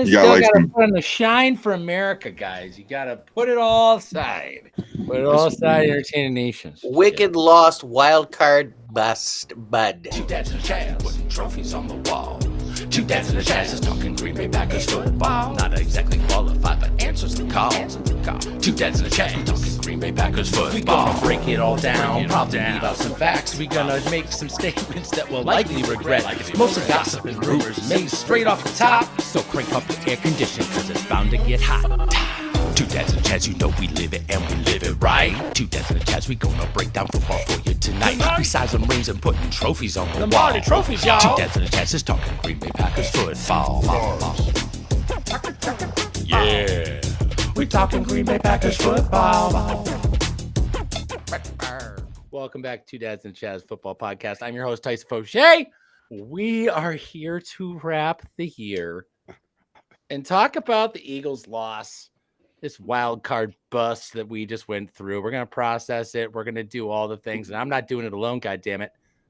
You got to put on the shine for America, guys. You got to put it all aside. Put it all aside, entertaining nations. Wicked lost wild card bust, bud. Two dads and a Chaz putting trophies on the wall. Two dads and a Chaz is talking Green Bay Packers football. Not exactly qualified, but answers the call. Two dads and a Chaz talking Green Bay Packers football. We gonna break it all down, probably leave out some facts. We gonna make some statements that we'll likely regret. Most of gossip and rumors made straight off the top. So crank up the air condition, cause it's bound to get hot. Two dads and a Chaz, you know we live it and we live it right. Two dads and a Chaz, we gonna break down football for you tonight. Besides some rings and putting trophies on the wall. Trophies, y'all. Two dads and a Chaz is talking Green Bay Packers football. Yeah, we talking Green Bay Packers football. Welcome back to Two Dads and a Chaz Football Podcast. I'm your host, Tyson Fauché. We are here to wrap the year and talk about the Eagles' loss. This wild card bust that we just went through. We're going to process it. We're going to do all the things. And I'm not doing it alone, goddammit.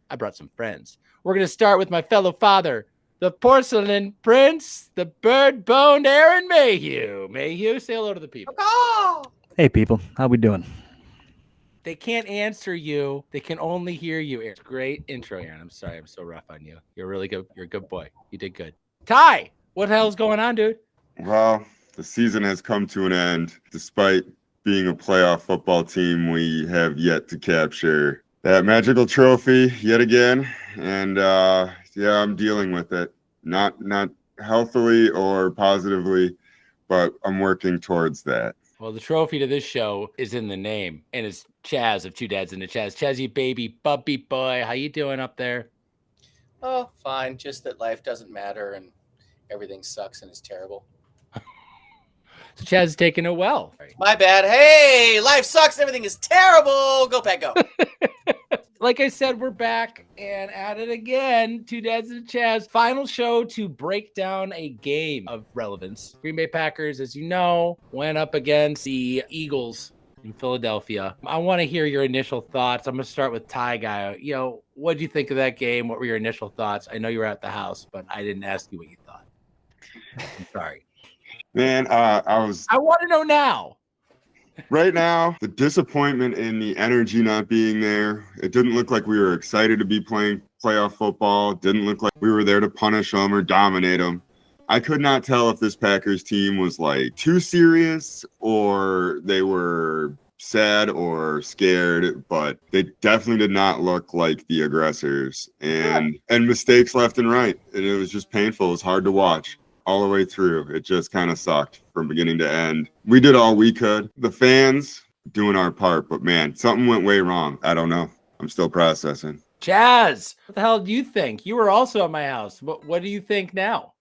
I brought some friends. We're going to start with my fellow father, the porcelain prince, the bird-boned Aaron Mayhew. Mayhew, say hello to the people. Hey, people. How we doing? They can't answer you. They can only hear you, Aaron. Great intro, Aaron. I'm sorry. I'm so rough on you. You're really good. You're a good boy. You did good. Ty, what the hell's going on, dude? Well, the season has come to an end. Despite being a playoff football team, we have yet to capture that magical trophy yet again. And yeah, I'm dealing with it. Not healthily or positively, but I'm working towards that. Well, the trophy to this show is in the name, and it's Chaz of Two Dads and a Chaz. Chazzy, baby, puppy boy, how you doing up there? Oh, fine. Just that life doesn't matter and everything sucks and is terrible. So Chaz is taking it well. My bad. Hey, life sucks and everything is terrible. Go Pack, go. Like I said, we're back and at it again. Two Dads and a Chaz. Final show to break down a game of relevance. Green Bay Packers, as you know, went up against the Eagles in Philadelphia. I want to hear your initial thoughts. I'm going to start with Ty Guy. You know, what did you think of that game? What were your initial thoughts? I know you were at the house, but I didn't ask you what you thought. I'm sorry. Man, I want to know now. Right now, the disappointment in the energy not being there. It didn't look like we were excited to be playing playoff football. It didn't look like we were there to punish them or dominate them. I could not tell if this Packers team was like too serious or they were sad or scared, but they definitely did not look like the aggressors and mistakes left and right. And it was just painful. It was hard to watch all the way through. It just kind of sucked from beginning to end. We did all we could. The fans doing our part, but man, something went way wrong. I don't know. I'm still processing. Chaz, what the hell do you think? You were also at my house. What do you think now?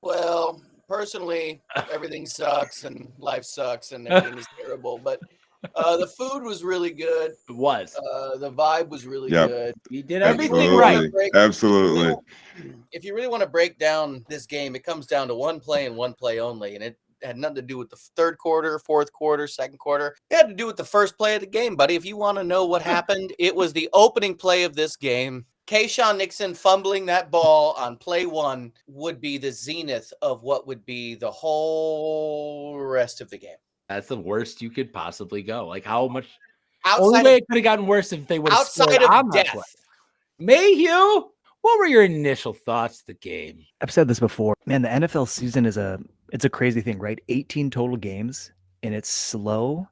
Well, personally, everything sucks and life sucks and everything is terrible. But the food was really good. It was. The vibe was really good. You did everything right. Absolutely. If you really want to break down this game, it comes down to one play and one play only. And it had nothing to do with the third quarter, fourth quarter, second quarter. It had to do with the first play of the game, buddy. If you want to know what happened, it was the opening play of this game. K'Shawn Nixon fumbling that ball on play one would be the zenith of what would be the whole rest of the game. That's the worst you could possibly go. Like how much? Outside it could have gotten worse if they would have outside of death. Mayhew, what were your initial thoughts of the game? I've said this before. Man, the NFL season is it's a crazy thing, right? 18 total games, and it's slow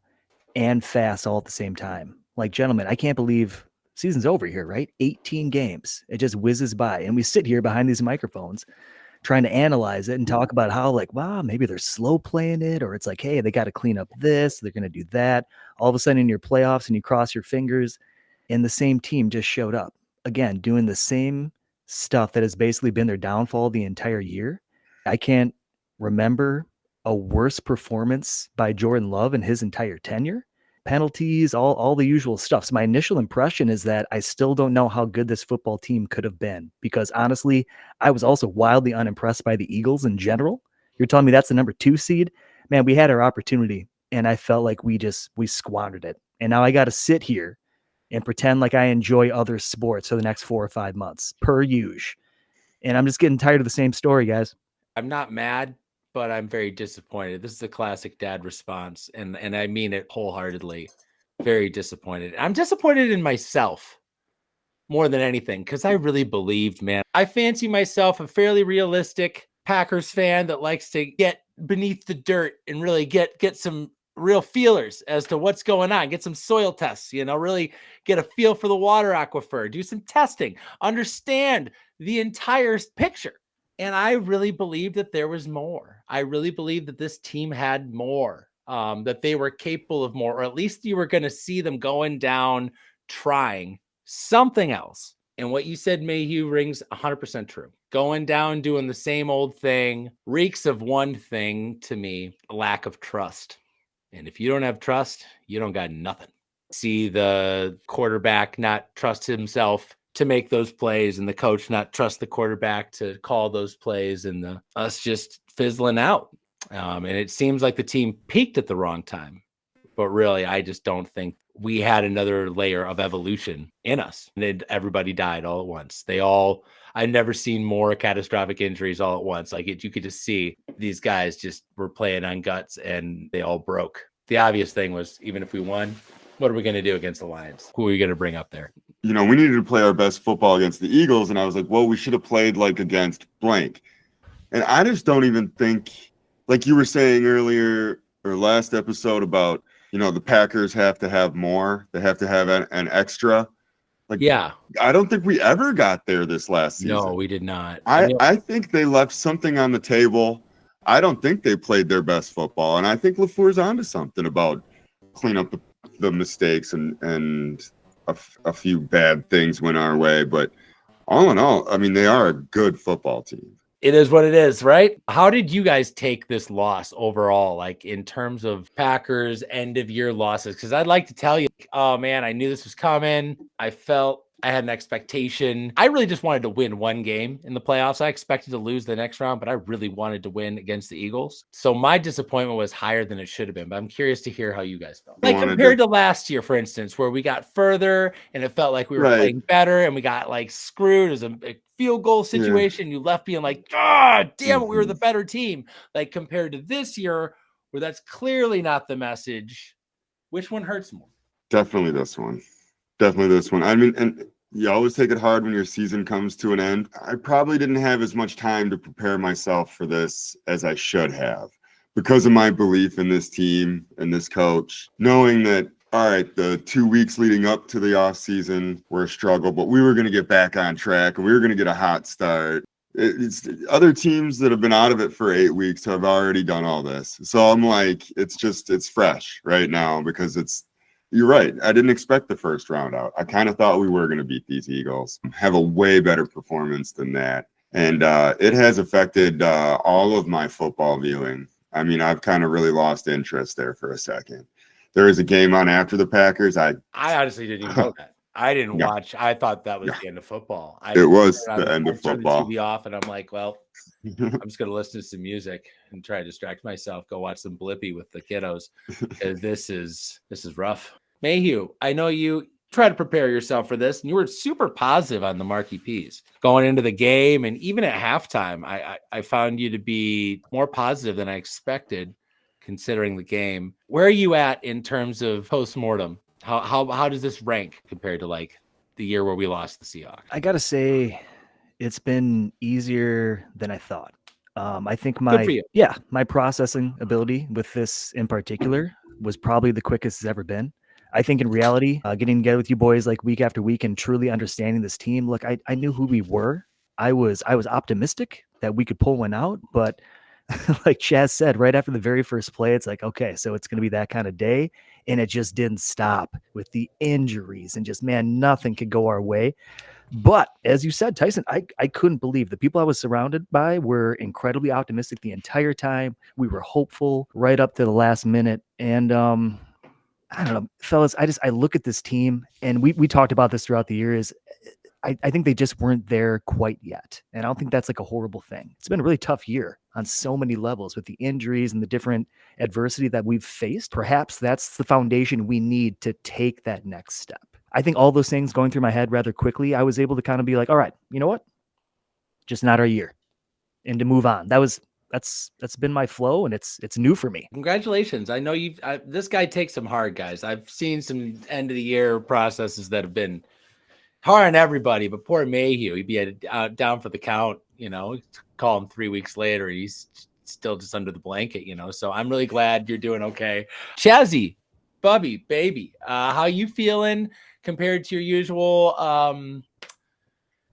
and fast all at the same time. Like, gentlemen, I can't believe season's over here, right? 18 games. It just whizzes by. And we sit here behind these microphones trying to analyze it and talk about how, like, wow, maybe they're slow playing it, or it's like, hey, they got to clean up this, they're going to do that. All of a sudden in your playoffs and you cross your fingers and the same team just showed up again, doing the same stuff that has basically been their downfall the entire year. I can't remember a worse performance by Jordan Love in his entire tenure. Penalties, all the usual stuff. So my initial impression is that I still don't know how good this football team could have been, because honestly, I was also wildly unimpressed by the Eagles in general. You're telling me that's the number 2 seed? Man, we had our opportunity and I felt like we squandered it. And now I got to sit here and pretend like I enjoy other sports for the next 4 or 5 months per usual. And I'm just getting tired of the same story, guys. I'm not mad, but I'm very disappointed. This is a classic dad response, and I mean it wholeheartedly. Very disappointed. I'm disappointed in myself more than anything because I really believed, man. I fancy myself a fairly realistic Packers fan that likes to get beneath the dirt and really get some real feelers as to what's going on, get some soil tests, really get a feel for the water aquifer, do some testing, understand the entire picture. And I really believed that there was more. I really believed that this team had more, that they were capable of more, or at least you were going to see them going down trying something else. And what you said, Mayhew, rings 100% true. Going down, doing the same old thing reeks of one thing to me: a lack of trust. And if you don't have trust, you don't got nothing. See the quarterback not trust himself to make those plays, and the coach not trust the quarterback to call those plays, and us just fizzling out. And it seems like the team peaked at the wrong time. But really, I just don't think we had another layer of evolution in us. And then everybody died all at once. I've never seen more catastrophic injuries all at once. Like you could just see these guys just were playing on guts and they all broke. The obvious thing was, even if we won, what are we going to do against the Lions? Who are we going to bring up there? We needed to play our best football against the Eagles. And I was like, well, we should have played like against blank. And I just don't even think, like you were saying earlier or last episode about, the Packers have to have more. They have to have an extra. Yeah. I don't think we ever got there this last season. No, we did not. I think they left something on the table. I don't think they played their best football. And I think LaFleur's onto something about clean up the mistakes and a few bad things went our way. But all in all, they are a good football team. It is what it is, right? How did you guys take this loss overall, like in terms of Packers end of year losses? Because I'd like to tell you, oh man, I knew this was coming. I felt I had an expectation. I really just wanted to win one game in the playoffs. I expected to lose the next round, but I really wanted to win against the Eagles. So my disappointment was higher than it should have been. But I'm curious to hear how you guys felt. Like compared to last year, for instance, where we got further and it felt like we were playing better and we got like screwed as a field goal situation. Yeah. You left being like, God damn it, we were the better team. Like compared to this year, where that's clearly not the message. Which one hurts more? Definitely this one. Definitely this one. And you always take it hard when your season comes to an end. I probably didn't have as much time to prepare myself for this as I should have because of my belief in this team and this coach, knowing that, all right, the 2 weeks leading up to the offseason were a struggle, but we were going to get back on track and we were going to get a hot start. It's other teams that have been out of it for 8 weeks have already done all this. So I'm like, it's fresh right now because you're right. I didn't expect the first round out. I kind of thought we were going to beat these Eagles, have a way better performance than that. And it has affected all of my football viewing. I've kind of really lost interest there for a second. There is a game on after the Packers. I honestly didn't even know that. I didn't watch. I thought that was the end of football. It was the end of football. The TV off, and I'm like, well, I'm just going to listen to some music and try to distract myself. Go watch some Blippi with the kiddos. This is rough. Mayhew, I know you try to prepare yourself for this, and you were super positive on the Marquee Peas going into the game, and even at halftime, I found you to be more positive than I expected, considering the game. Where are you at in terms of postmortem? How does this rank compared to like the year where we lost the Seahawks? I gotta say, it's been easier than I thought. I think my processing ability with this in particular was probably the quickest it's ever been. I think in reality, getting together with you boys like week after week and truly understanding this team, look, I knew who we were. I was optimistic that we could pull one out, but like Chaz said, right after the very first play, it's like, okay, so it's going to be that kind of day. And it just didn't stop with the injuries and just, man, nothing could go our way. But as you said, Tyson, I couldn't believe the people I was surrounded by were incredibly optimistic the entire time. We were hopeful right up to the last minute. And I don't know, fellas, I look at this team and we talked about this throughout the years. I think they just weren't there quite yet. And I don't think that's like a horrible thing. It's been a really tough year on so many levels with the injuries and the different adversity that we've faced. Perhaps that's the foundation we need to take that next step. I think all those things going through my head rather quickly, I was able to kind of be like, all right, you know what? Just not our year. And to move on. That was that's been my flow, and it's new for me. Congratulations. I know this guy takes them hard, guys. I've seen some end of the year processes that have been hard on everybody, but poor Mayhew, he'd be down for the count, call him 3 weeks later. He's still just under the blanket, so I'm really glad you're doing okay. Chazzy, Bubby, baby, how you feeling compared to your usual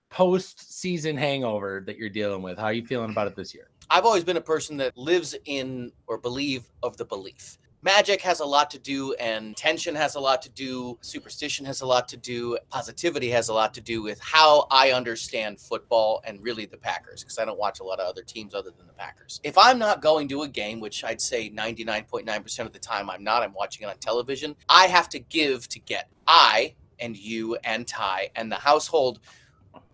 post-season hangover that you're dealing with? How are you feeling about it this year? I've always been a person that lives in or believe of the belief. Magic has a lot to do, and tension has a lot to do, superstition has a lot to do, positivity has a lot to do with how I understand football and really the Packers, because I don't watch a lot of other teams other than the Packers. If I'm not going to a game, which I'd say 99.9% of the time I'm not, I'm watching it on television, I have to give to get. I and you and Ty and the household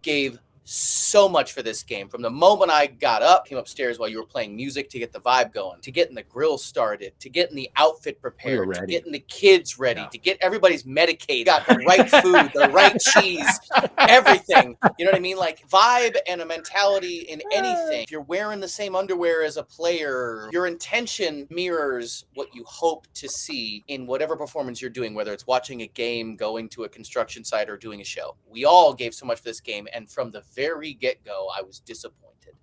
gave so much for this game. From the moment I got up, came upstairs while you were playing music to get the vibe going, to getting the grill started, to getting the outfit prepared, to getting the kids ready, to get everybody's medicated, got the right food, the right cheese, everything. You know what I mean? Like vibe and a mentality in anything. If you're wearing the same underwear as a player, your intention mirrors what you hope to see in whatever performance you're doing, whether it's watching a game, going to a construction site, or doing a show. We all gave so much for this game, and from the very get-go, I was disappointed.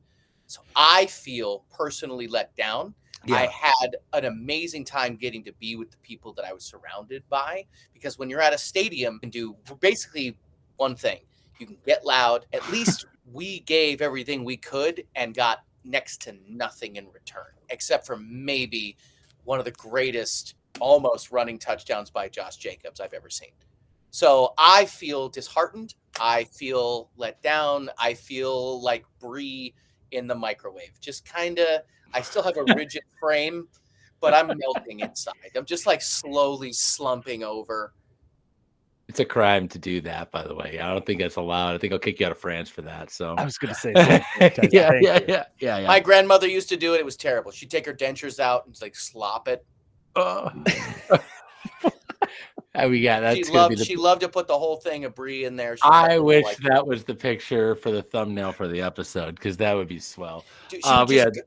So I feel personally let down. Yeah. I had an amazing time getting to be with the people that I was surrounded by, because when you're at a stadium and do basically one thing, you can get loud. At least we gave everything we could and got next to nothing in return, except for maybe one of the greatest almost running touchdowns by Josh Jacobs I've ever seen. So I feel disheartened. I feel let down. I feel like Brie in the microwave. Just kind of, I still have a rigid frame, but I'm melting inside. I'm just like slowly slumping over. It's a crime to do that, by the way. I don't think that's allowed. I think I'll kick you out of France for that. So I was going to say, yeah. My grandmother used to do it. It was terrible. She'd take her dentures out and like slop it. She loved to put the whole thing of Brie in there. I wish that was the picture for the thumbnail for the episode, because that would be swell. Dude,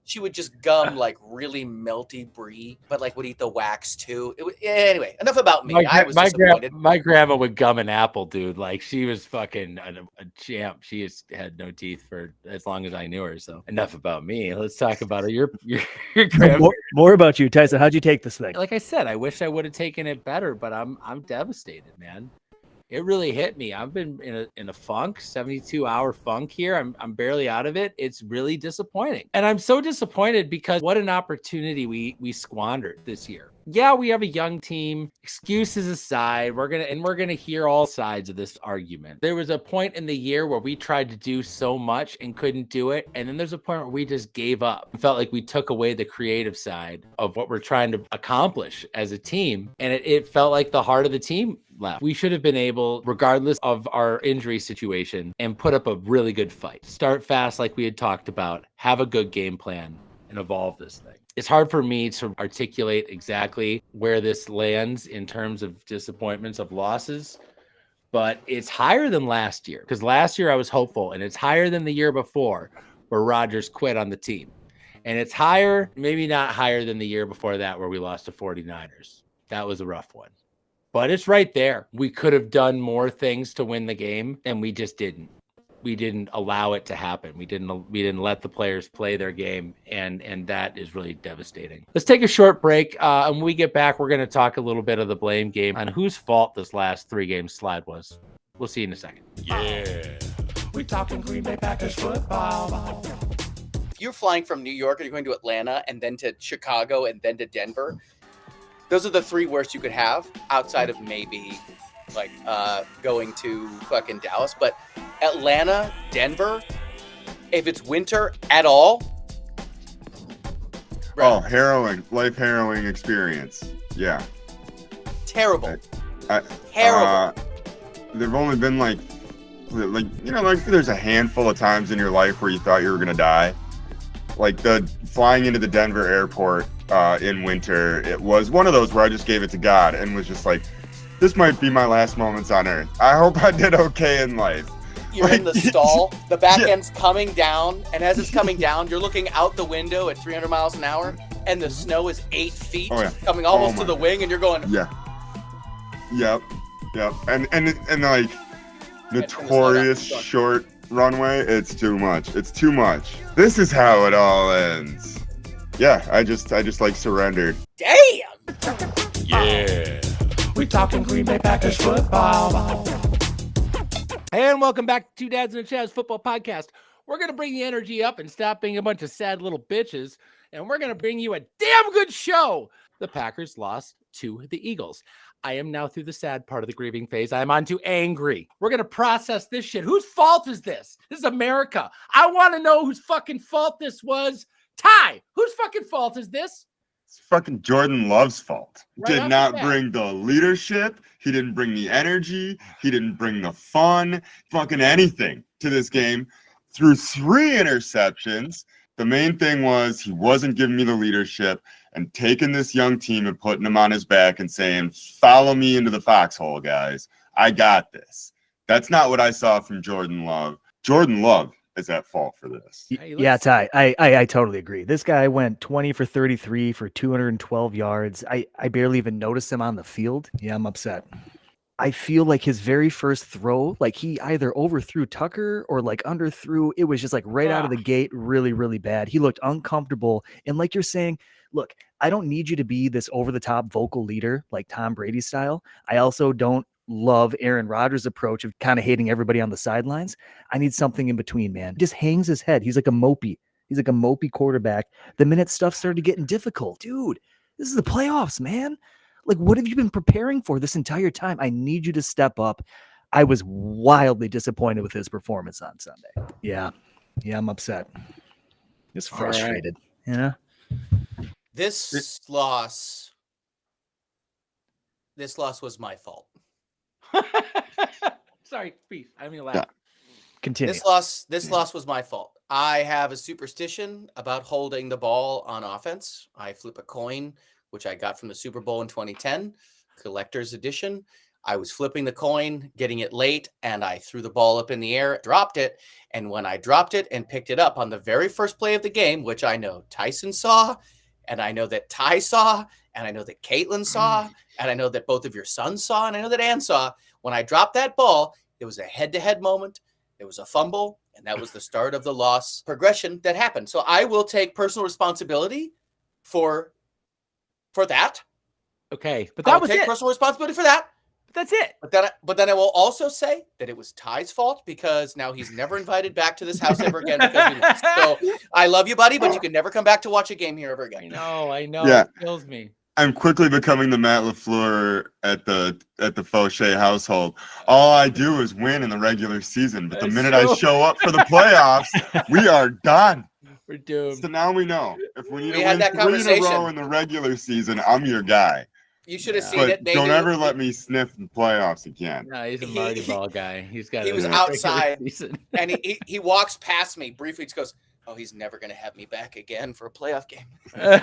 she would just gum like really melty Brie, but like would eat the wax too. Anyway, enough about me. I was disappointed. My grandma would gum an apple, dude. Like she was fucking a champ. She had no teeth for as long as I knew her. So enough about me. Let's talk about your grandma. More about you, Tyson. How'd you take this thing? Like I said, I wish I would have taken it better, but I'm devastated, man. It really hit me. I've been in a funk, 72-hour funk here. I'm barely out of it. It's really disappointing. And I'm so disappointed because what an opportunity we squandered this year. Yeah, we have a young team. Excuses aside, we're gonna hear all sides of this argument. There was a point in the year where we tried to do so much and couldn't do it. And then there's a point where we just gave up. It felt like we took away the creative side of what we're trying to accomplish as a team. And it felt like the heart of the team left. We should have been able, regardless of our injury situation, and put up a really good fight. Start fast like we had talked about, have a good game plan, and evolve this thing. It's hard for me to articulate exactly where this lands in terms of disappointments, of losses, but it's higher than last year, because last year I was hopeful, and it's higher than the year before where Rodgers quit on the team. And it's higher, maybe not higher than the year before that where we lost to 49ers. That was a rough one. But it's right there. We could have done more things to win the game, and we just didn't. We didn't allow it to happen. We didn't let the players play their game, and that is really devastating. Let's take a short break, and when we get back, we're going to talk a little bit of the blame game on whose fault this last 3-game slide was. We'll see you in a second. Yeah, we're talking Green Bay Packers football. If you're flying from New York and you're going to Atlanta and then to Chicago and then to Denver, those are the 3 worst you could have, outside of maybe like going to fucking Dallas. But Atlanta, Denver, if it's winter at all. Bro. Oh, life-harrowing experience. Yeah. Terrible. Terrible. There've only been like there's a handful of times in your life where you thought you were going to die. Like the flying into the Denver airport in winter, it was one of those where I just gave it to God and was just like, this might be my last moments on earth. I hope I did okay in life. you're in the Like, stall, the back yeah. end's coming down, and as it's coming down, you're looking out the window at 300 miles an hour, and the snow is 8 feet, Oh, yeah. coming almost Oh, to my the wing, and you're going, Yeah. Yep. And like the slowdown. notorious Go on. short runway, it's too much. It's too much. This is how it all ends. Yeah, I just like surrendered. damn! Yeah. We talking Green Bay Packers football. And welcome back to Two Dads and a Chaz Football Podcast. We're going to bring the energy up and stop being a bunch of sad little bitches. And we're going to bring you a damn good show. The Packers lost to the Eagles. I am now through the sad part of the grieving phase. I'm on to angry. We're going to process this shit. Whose fault is this? This is America. I want to know whose fucking fault this was. Ty, whose fucking fault is this? It's fucking Jordan Love's fault. Right off Did the not bat. bring the leadership. He didn't bring the energy. He didn't bring the fun. Fucking anything to this game. Threw 3 interceptions. The main thing was he wasn't giving me the leadership and taking this young team and putting them on his back and saying, follow me into the foxhole, guys. I got this. That's not what I saw from Jordan Love. Jordan Love is at fault for this. Hey, Yeah, let's- Ty, I totally agree. This guy went 20 for 33 for 212 yards. I barely even noticed him on the field. Yeah, I'm upset. I feel like his very first throw, like he either overthrew Tucker or like underthrew. It was just like right out of the gate, really, really bad. He looked uncomfortable. And like you're saying, look, I don't need you to be this over the top vocal leader like Tom Brady style. I also don't love Aaron Rodgers' approach of kind of hating everybody on the sidelines. I need something in between, man. He just hangs his head. He's like a mopey. He's like a mopey quarterback. The minute stuff started getting difficult, dude, this is the playoffs, man. Like, what have you been preparing for this entire time? I need you to step up. I was wildly disappointed with his performance on Sunday. Yeah, I'm upset. Just All right. frustrated. Yeah. This loss was my fault. Sorry, please. I didn't mean to laugh. Yeah. Continue. This loss was my fault. I have a superstition about holding the ball on offense. I flip a coin, which I got from the Super Bowl in 2010, collector's edition. I was flipping the coin, getting it late, and I threw the ball up in the air, dropped it. And when I dropped it and picked it up on the very first play of the game, which I know Tyson saw, and I know that Ty saw, and I know that Caitlin saw, and I know that both of your sons saw, and I know that Ann saw, when I dropped that ball, it was a head-to-head moment. It was a fumble, and that was the start of the loss progression that happened. So I will take personal responsibility for that. Okay, but I that will was take it. personal responsibility for that. That's it. But then I will also say that it was Ty's fault because now he's never invited back to this house ever again because we lost. So I love you, buddy, but you can never come back to watch a game here ever I again. know. Yeah. It kills me. I'm quickly becoming the Matt LaFleur at the Fauché household. All I do is win in the regular season, but the That's minute true. I show up for the playoffs, we are done. We're doomed. So now we know if we need We to had win that 3 in a row conversation. in the regular season, I'm your guy. You should have Yeah. seen But it. don't ever let me sniff the playoffs again. No, he's a He- Marty Ball guy. He's got. he it was in the regular outside. season. And he walks past me briefly. Just goes, "Oh, he's never going to have me back again for a playoff game." And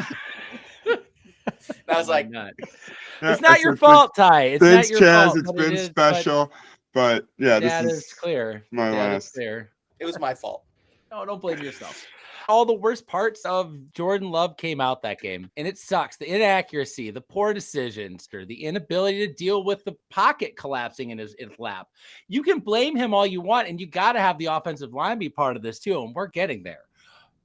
I was like, Yeah, it's not I your said, fault, Ty. It's not Thanks, your Chaz. fault. It's but it been is- but special. But yeah, That this is clear. my That is last. clear. "It was my fault." No, don't blame yourself. All the worst parts of Jordan Love came out that game, and it sucks. The inaccuracy, the poor decisions, or the inability to deal with the pocket collapsing in his lap. You can blame him all you want, and you got to have the offensive line be part of this too, and we're getting there.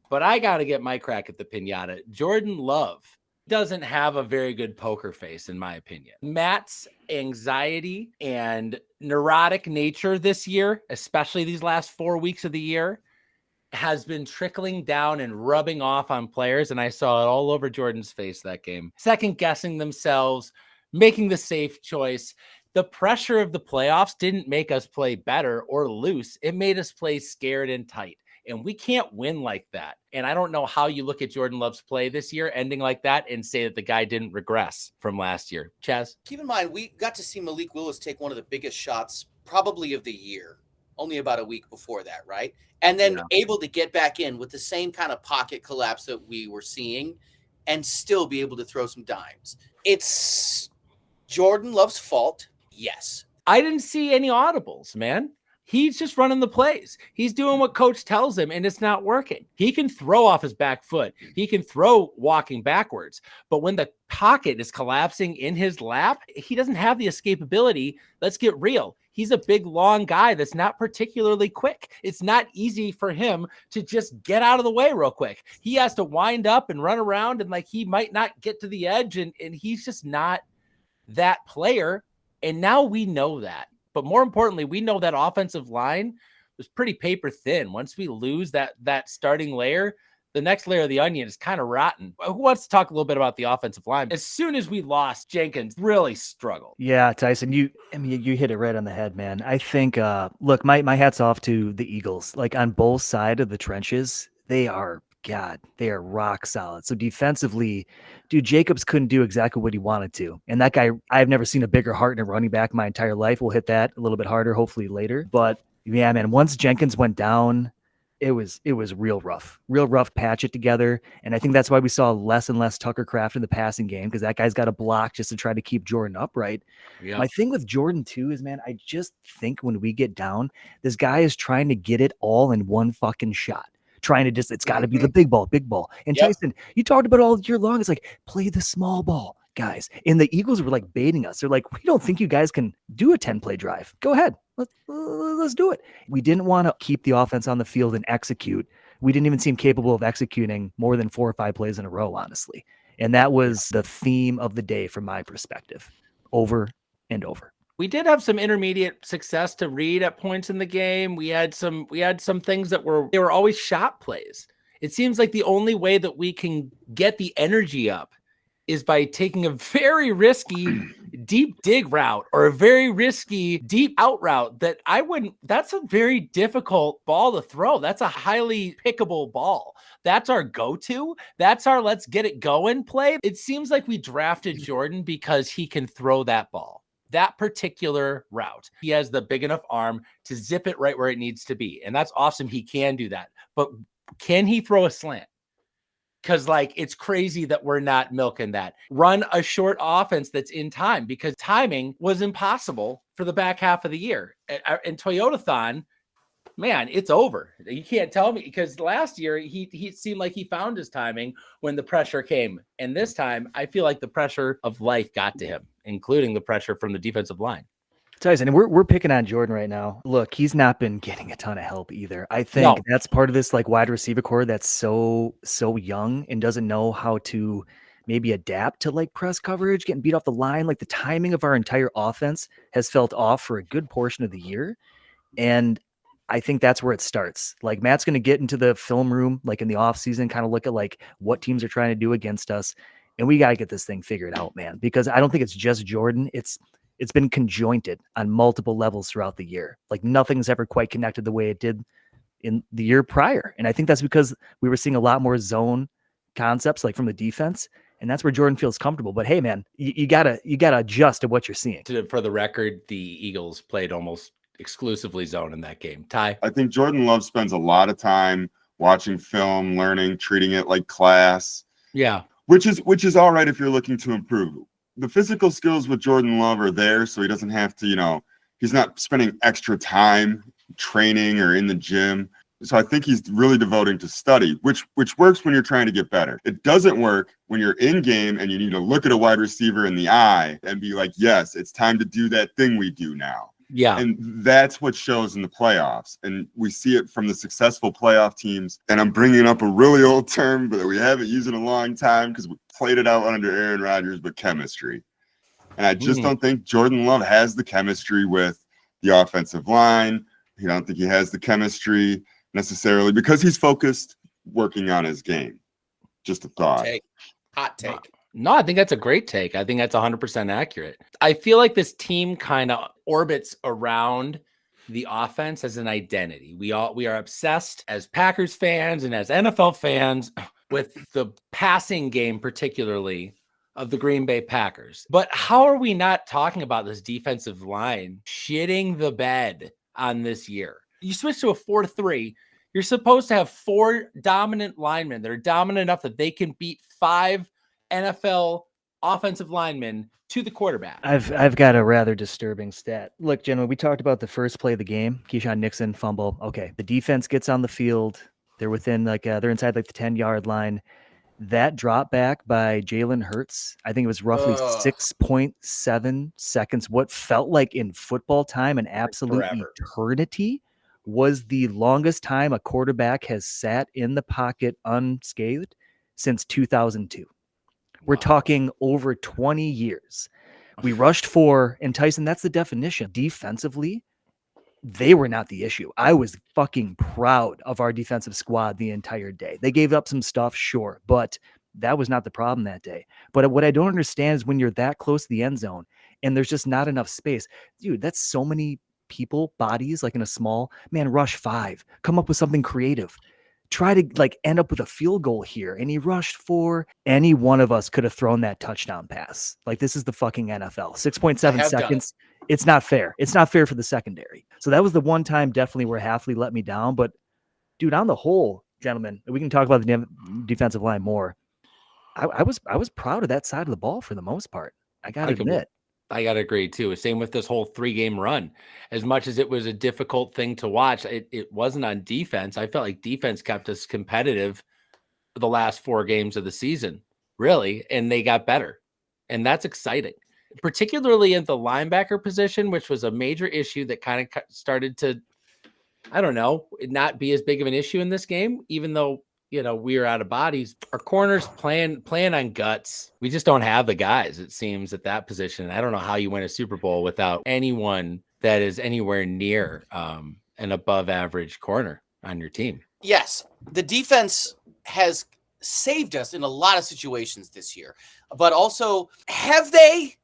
But I got to get my crack at the pinata. Jordan Love doesn't have a very good poker face, in my opinion. Matt's anxiety and neurotic nature this year, especially these last 4 weeks of the year, has been trickling down and rubbing off on players. And I saw it all over Jordan's face that game. Second guessing themselves, making the safe choice. The pressure of the playoffs didn't make us play better or loose. It made us play scared and tight. And we can't win like that. And I don't know how you look at Jordan Love's play this year, ending like that, and say that the guy didn't regress from last year. Chaz? Keep in mind, we got to see Malik Willis take one of the biggest shots probably of the year, only about a week before that, right? And then able to get back in with the same kind of pocket collapse that we were seeing and still be able to throw some dimes. It's Jordan Love's fault, yes. I didn't see any audibles, man. He's just running the plays. He's doing what coach tells him, and it's not working. He can throw off his back foot. He can throw walking backwards. But when the pocket is collapsing in his lap, he doesn't have the escapability. Let's get real. He's a big, long guy that's not particularly quick. It's not easy for him to just get out of the way real quick. He has to wind up and run around, and like he might not get to the edge, and he's just not that player. And now we know that. But more importantly, we know that offensive line was pretty paper thin. Once we lose that starting layer, the next layer of the onion is kind of rotten. Who wants to talk a little bit about the offensive line? As soon as we lost, Jenkins really struggled. Yeah, Tyson, you hit it right on the head, man. I think, look, my hat's off to the Eagles. Like on both sides of the trenches, they are rock solid. So defensively, dude, Jacobs couldn't do exactly what he wanted to. And that guy, I've never seen a bigger heart in a running back my entire life. We'll hit that a little bit harder, hopefully later. But yeah, man, once Jenkins went down, it was real rough patch it together. And I think that's why we saw less and less Tucker Kraft in the passing game, because that guy's got a block just to try to keep Jordan upright. Yeah. My thing with Jordan too is, man, I just think when we get down, this guy is trying to get it all in one fucking shot. Trying to just, it's got to be the big ball. And Yep. Tyson, you talked about all year long. It's like, play the small ball, guys. And the Eagles were like baiting us. They're like, we don't think you guys can do a 10-play drive. Go ahead. Let's do it. We didn't want to keep the offense on the field and execute. We didn't even seem capable of executing more than 4 or 5 plays in a row, honestly. And that was the theme of the day from my perspective, over and over. We did have some intermediate success to read at points in the game. We had some things that were always shot plays. It seems like the only way that we can get the energy up is by taking a very risky deep dig route or a very risky deep out route that's a very difficult ball to throw. That's a highly pickable ball. That's our go-to. That's our let's get it going play. It seems like we drafted Jordan because he can throw that ball. That particular route. He has the big enough arm to zip it right where it needs to be. And that's awesome. He can do that. But can he throw a slant? Because it's crazy that we're not milking that. Run a short offense that's in time, because timing was impossible for the back half of the year. In Toyotathon, man, it's over. You can't tell me, because last year he seemed like he found his timing when the pressure came. And this time I feel like the pressure of life got to him, including the pressure from the defensive line. Tyson, and we're picking on Jordan right now. Look, he's not been getting a ton of help either. I think that's part of this wide receiver core that's so young and doesn't know how to maybe adapt to press coverage, getting beat off the line. The timing of our entire offense has felt off for a good portion of the year. And I think that's where it starts. Matt's going to get into the film room, in the off season, kind of look at what teams are trying to do against us. And we got to get this thing figured out, man, because I don't think it's just Jordan. It's been conjointed on multiple levels throughout the year. Nothing's ever quite connected the way it did in the year prior. And I think that's because we were seeing a lot more zone concepts from the defense. And that's where Jordan feels comfortable. But hey, man, you gotta adjust to what you're seeing. For the record, the Eagles played almost exclusively zone in that game. Ty? I think Jordan Love spends a lot of time watching film, learning, treating it like class. Yeah. Which is all right if you're looking to improve. The physical skills with Jordan Love are there, so he doesn't have to, he's not spending extra time training or in the gym. So I think he's really devoting to study, which works when you're trying to get better. It doesn't work when you're in game and you need to look at a wide receiver in the eye and be like, yes, it's time to do that thing we do now. Yeah. And that's what shows in the playoffs. And we see it from the successful playoff teams. And I'm bringing up a really old term, but we haven't used it in a long time because we played it out under Aaron Rodgers, but chemistry. And I just don't think Jordan Love has the chemistry with the offensive line. I don't think he has the chemistry necessarily because he's focused working on his game. Just a thought. Hot take. No, I think that's a great take. I think that's 100% accurate. I feel like this team kind of orbits around the offense as an identity. We are obsessed as Packers fans and as NFL fans with the passing game, particularly of the Green Bay Packers. But how are we not talking about this defensive line shitting the bed on this year? You switch to a 4-3. You're supposed to have 4 dominant linemen that are dominant enough that they can beat 5 NFL offensive linemen to the quarterback. I've got a rather disturbing stat. Look, gentlemen, we talked about the first play of the game. Keyshawn Nixon fumble. Okay, the defense gets on the field. They're within they're inside like the 10-yard line. That drop back by Jalen Hurts, I think it was roughly 6.7 seconds. What felt like in football time an absolute forever. eternity was the longest time a quarterback has sat in the pocket unscathed since 2002. We're talking over 20 years. We rushed for, and Tyson, that's the definition. Defensively, they were not the issue. I was fucking proud of our defensive squad the entire day. They gave up some stuff, sure, but that was not the problem that day. But what I don't understand is when you're that close to the end zone and there's just not enough space. Dude, that's so many people, bodies, like in a small, man, rush 5. Come up with something creative. Try to like end up with a field goal here. And he rushed for, any one of us could have thrown that touchdown pass. Like, this is the fucking NFL. 6.7 seconds. It's not fair. It's not fair for the secondary. So that was the one time definitely where Hafley let me down. But dude, on the whole, gentlemen, we can talk about the defensive line more. I was proud of that side of the ball for the most part. I gotta admit. I gotta agree too. Same with this whole 3-game run. As much as it was a difficult thing to watch, it wasn't on defense. I felt like defense kept us competitive for the last 4 games of the season, really, and they got better. And that's exciting, particularly at the linebacker position, which was a major issue that kind of started to, I don't know, not be as big of an issue in this game, even though, we are out of bodies. Our corners playing on guts. We just don't have the guys, it seems, at that position. I don't know how you win a Super Bowl without anyone that is anywhere near an above average corner on your team. Yes, the defense has saved us in a lot of situations this year, but also have they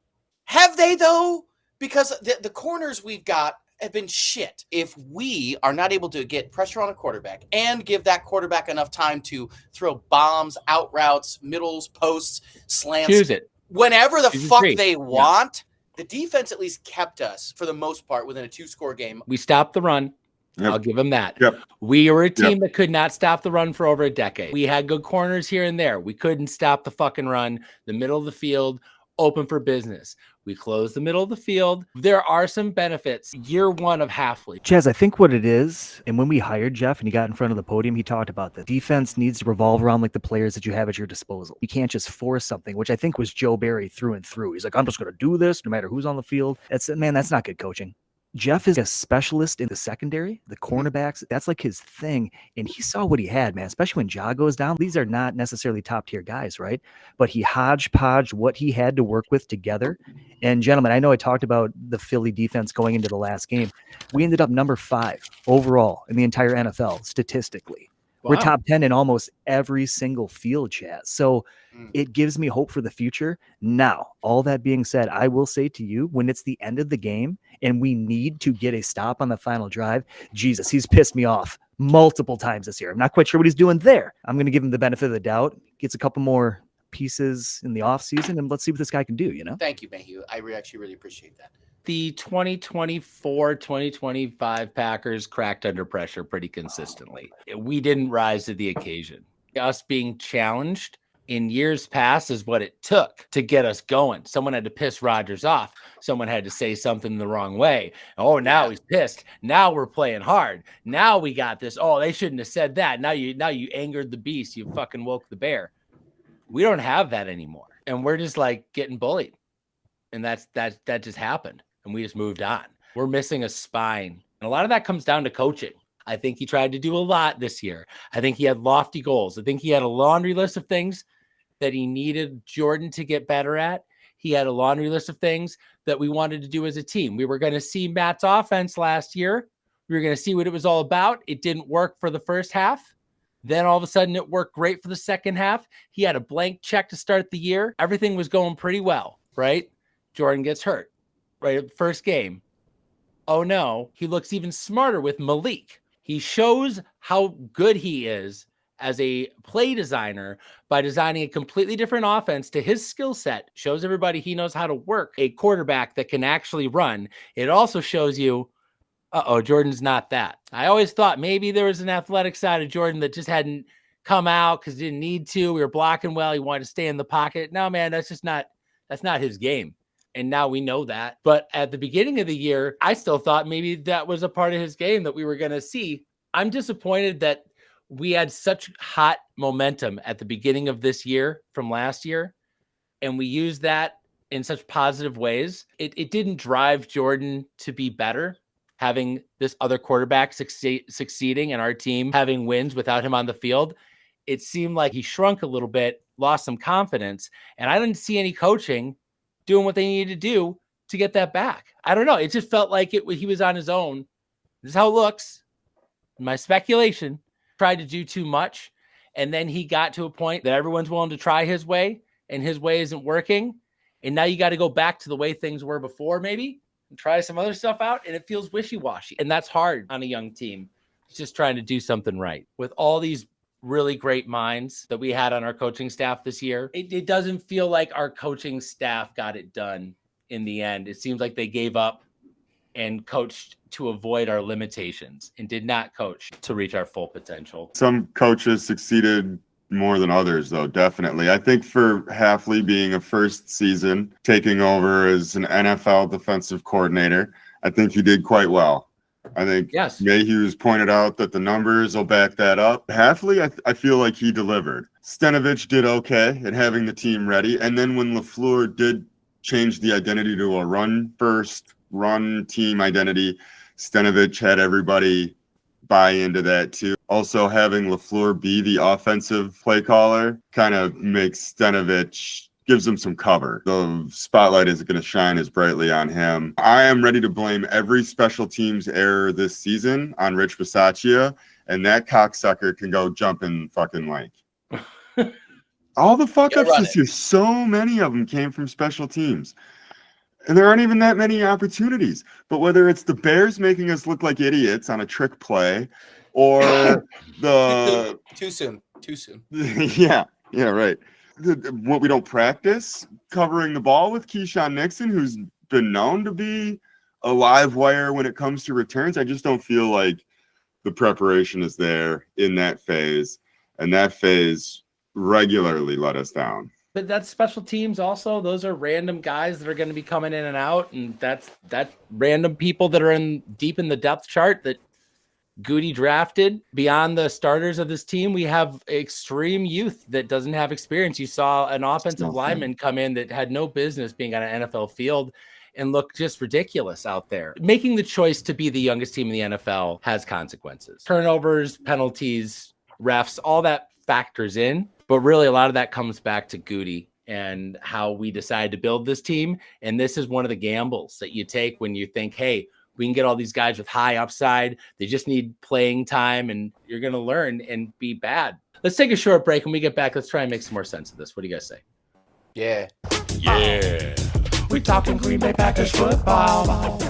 though? Because the corners we've got have been shit. If we are not able to get pressure on a quarterback and give that quarterback enough time to throw bombs, out routes, middles, posts, slants, Choose it whenever the fuck free. they want, the defense at least kept us for the most part within a 2-score game. We stopped the run. Yep. I'll give them that. Yep. We were a team that could not stop the run for over a decade. We had good corners here and there. We couldn't stop the fucking run. The middle of the field, open for business. We closed the middle of the field. There are some benefits. Year 1 of Hafley. Chaz, I think what it is, and when we hired Jeff and he got in front of the podium, he talked about the defense needs to revolve around like the players that you have at your disposal. You can't just force something, which I think was Joe Barry through and through. He's like, I'm just going to do this no matter who's on the field. That's not good coaching. Jeff is a specialist in the secondary, the cornerbacks. That's like his thing. And he saw what he had, man, especially when Ja goes down. These are not necessarily top tier guys, right? But he hodgepodged what he had to work with together. And gentlemen, I know I talked about the Philly defense going into the last game. We ended up number 5 overall in the entire NFL statistically. We're top 10 in almost every single field, Chaz. So it gives me hope for the future. Now, all that being said, I will say to you, when it's the end of the game and we need to get a stop on the final drive, Jesus, he's pissed me off multiple times this year. I'm not quite sure what he's doing there. I'm going to give him the benefit of the doubt. Gets a couple more pieces in the offseason, and let's see what this guy can do, Thank you, Mayhew. I actually really appreciate that. The 2024-2025 Packers cracked under pressure pretty consistently. We didn't rise to the occasion. Us being challenged in years past is what it took to get us going. Someone had to piss Rodgers off. Someone had to say something the wrong way. Oh, now he's pissed. Now we're playing hard. Now we got this. Oh, they shouldn't have said that. Now you angered the beast. You fucking woke the bear. We don't have that anymore. And we're just like getting bullied. And that just happened. And we just moved on. We're missing a spine. And a lot of that comes down to coaching. I think he tried to do a lot this year. I think he had lofty goals. I think he had a laundry list of things that he needed Jordan to get better at. He had a laundry list of things that we wanted to do as a team. We were going to see Matt's offense last year. We were going to see what it was all about. It didn't work for the first half. Then all of a sudden it worked great for the second half. He had a blank check to start the year. Everything was going pretty well, right? Jordan gets hurt right at the first game. Oh no, he looks even smarter with Malik. He shows how good he is as a play designer by designing a completely different offense to his skill set. Shows everybody he knows how to work a quarterback that can actually run. It also shows you, Jordan's not that. I always thought maybe there was an athletic side of Jordan that just hadn't come out because he didn't need to. We were blocking well. He wanted to stay in the pocket. No, man, that's just not That's not his game. And now we know that. But at the beginning of the year, I still thought maybe that was a part of his game that we were going to see. I'm disappointed that we had such hot momentum at the beginning of this year from last year, and we used that in such positive ways. It didn't drive Jordan to be better, having this other quarterback succeeding and our team having wins without him on the field. It seemed like he shrunk a little bit, lost some confidence, and I didn't see any coaching doing what they needed to do to get that back. I don't know. It just felt like he was on his own. This is how it looks. My speculation, tried to do too much. And then he got to a point that everyone's willing to try his way and his way isn't working. And now you got to go back to the way things were before, maybe, and try some other stuff out. And it feels wishy-washy. And that's hard on a young team. It's just trying to do something right. With all these really great minds that we had on our coaching staff this year, it doesn't feel like our coaching staff got it done in the end. It seems like they gave up and coached to avoid our limitations and did not coach to reach our full potential. Some coaches succeeded more than others, though, definitely. I think for Hafley being a first season, taking over as an NFL defensive coordinator, I think he did quite well. I think yes. Mayhew's pointed out that the numbers will back that up. Hafley, I feel like he delivered. Stenavich did okay at having the team ready. And then when LaFleur did change the identity to a run-first, run team identity, Stenavich had everybody buy into that too. Also, having LaFleur be the offensive play caller kind of makes Stenavich, gives him some cover. The spotlight isn't going to shine as brightly on him. I am ready to blame every special teams error this season on Rich Bisaccia, and that cocksucker can go jump in fucking lake. All the fuck ups this year, so many of them came from special teams. And there aren't even that many opportunities. But whether it's the Bears making us look like idiots on a trick play or the... Too soon. Yeah, right. What we don't practice, covering the ball with Keyshawn Nixon, who's been known to be a live wire when it comes to returns. I just don't feel like the preparation is there in that phase. And that phase regularly let us down. But that's special teams also. Those are random guys that are going to be coming in and out. And that's random people that are deep in the depth chart that Goody drafted. Beyond the starters of this team, we have extreme youth that doesn't have experience. You saw an offensive lineman come in that had no business being on an NFL field and look just ridiculous out there. Making the choice to be the youngest team in the NFL has consequences. Turnovers, penalties, refs, all that factors in. But really, a lot of that comes back to Goody and how we decided to build this team. And this is one of the gambles that you take when you think, hey, we can get all these guys with high upside. They just need playing time, and you're going to learn and be Bad. Let's take a short break. When we get back, let's try and make some more sense of this. What do you guys say? Yeah. We talking Green Bay Packers football.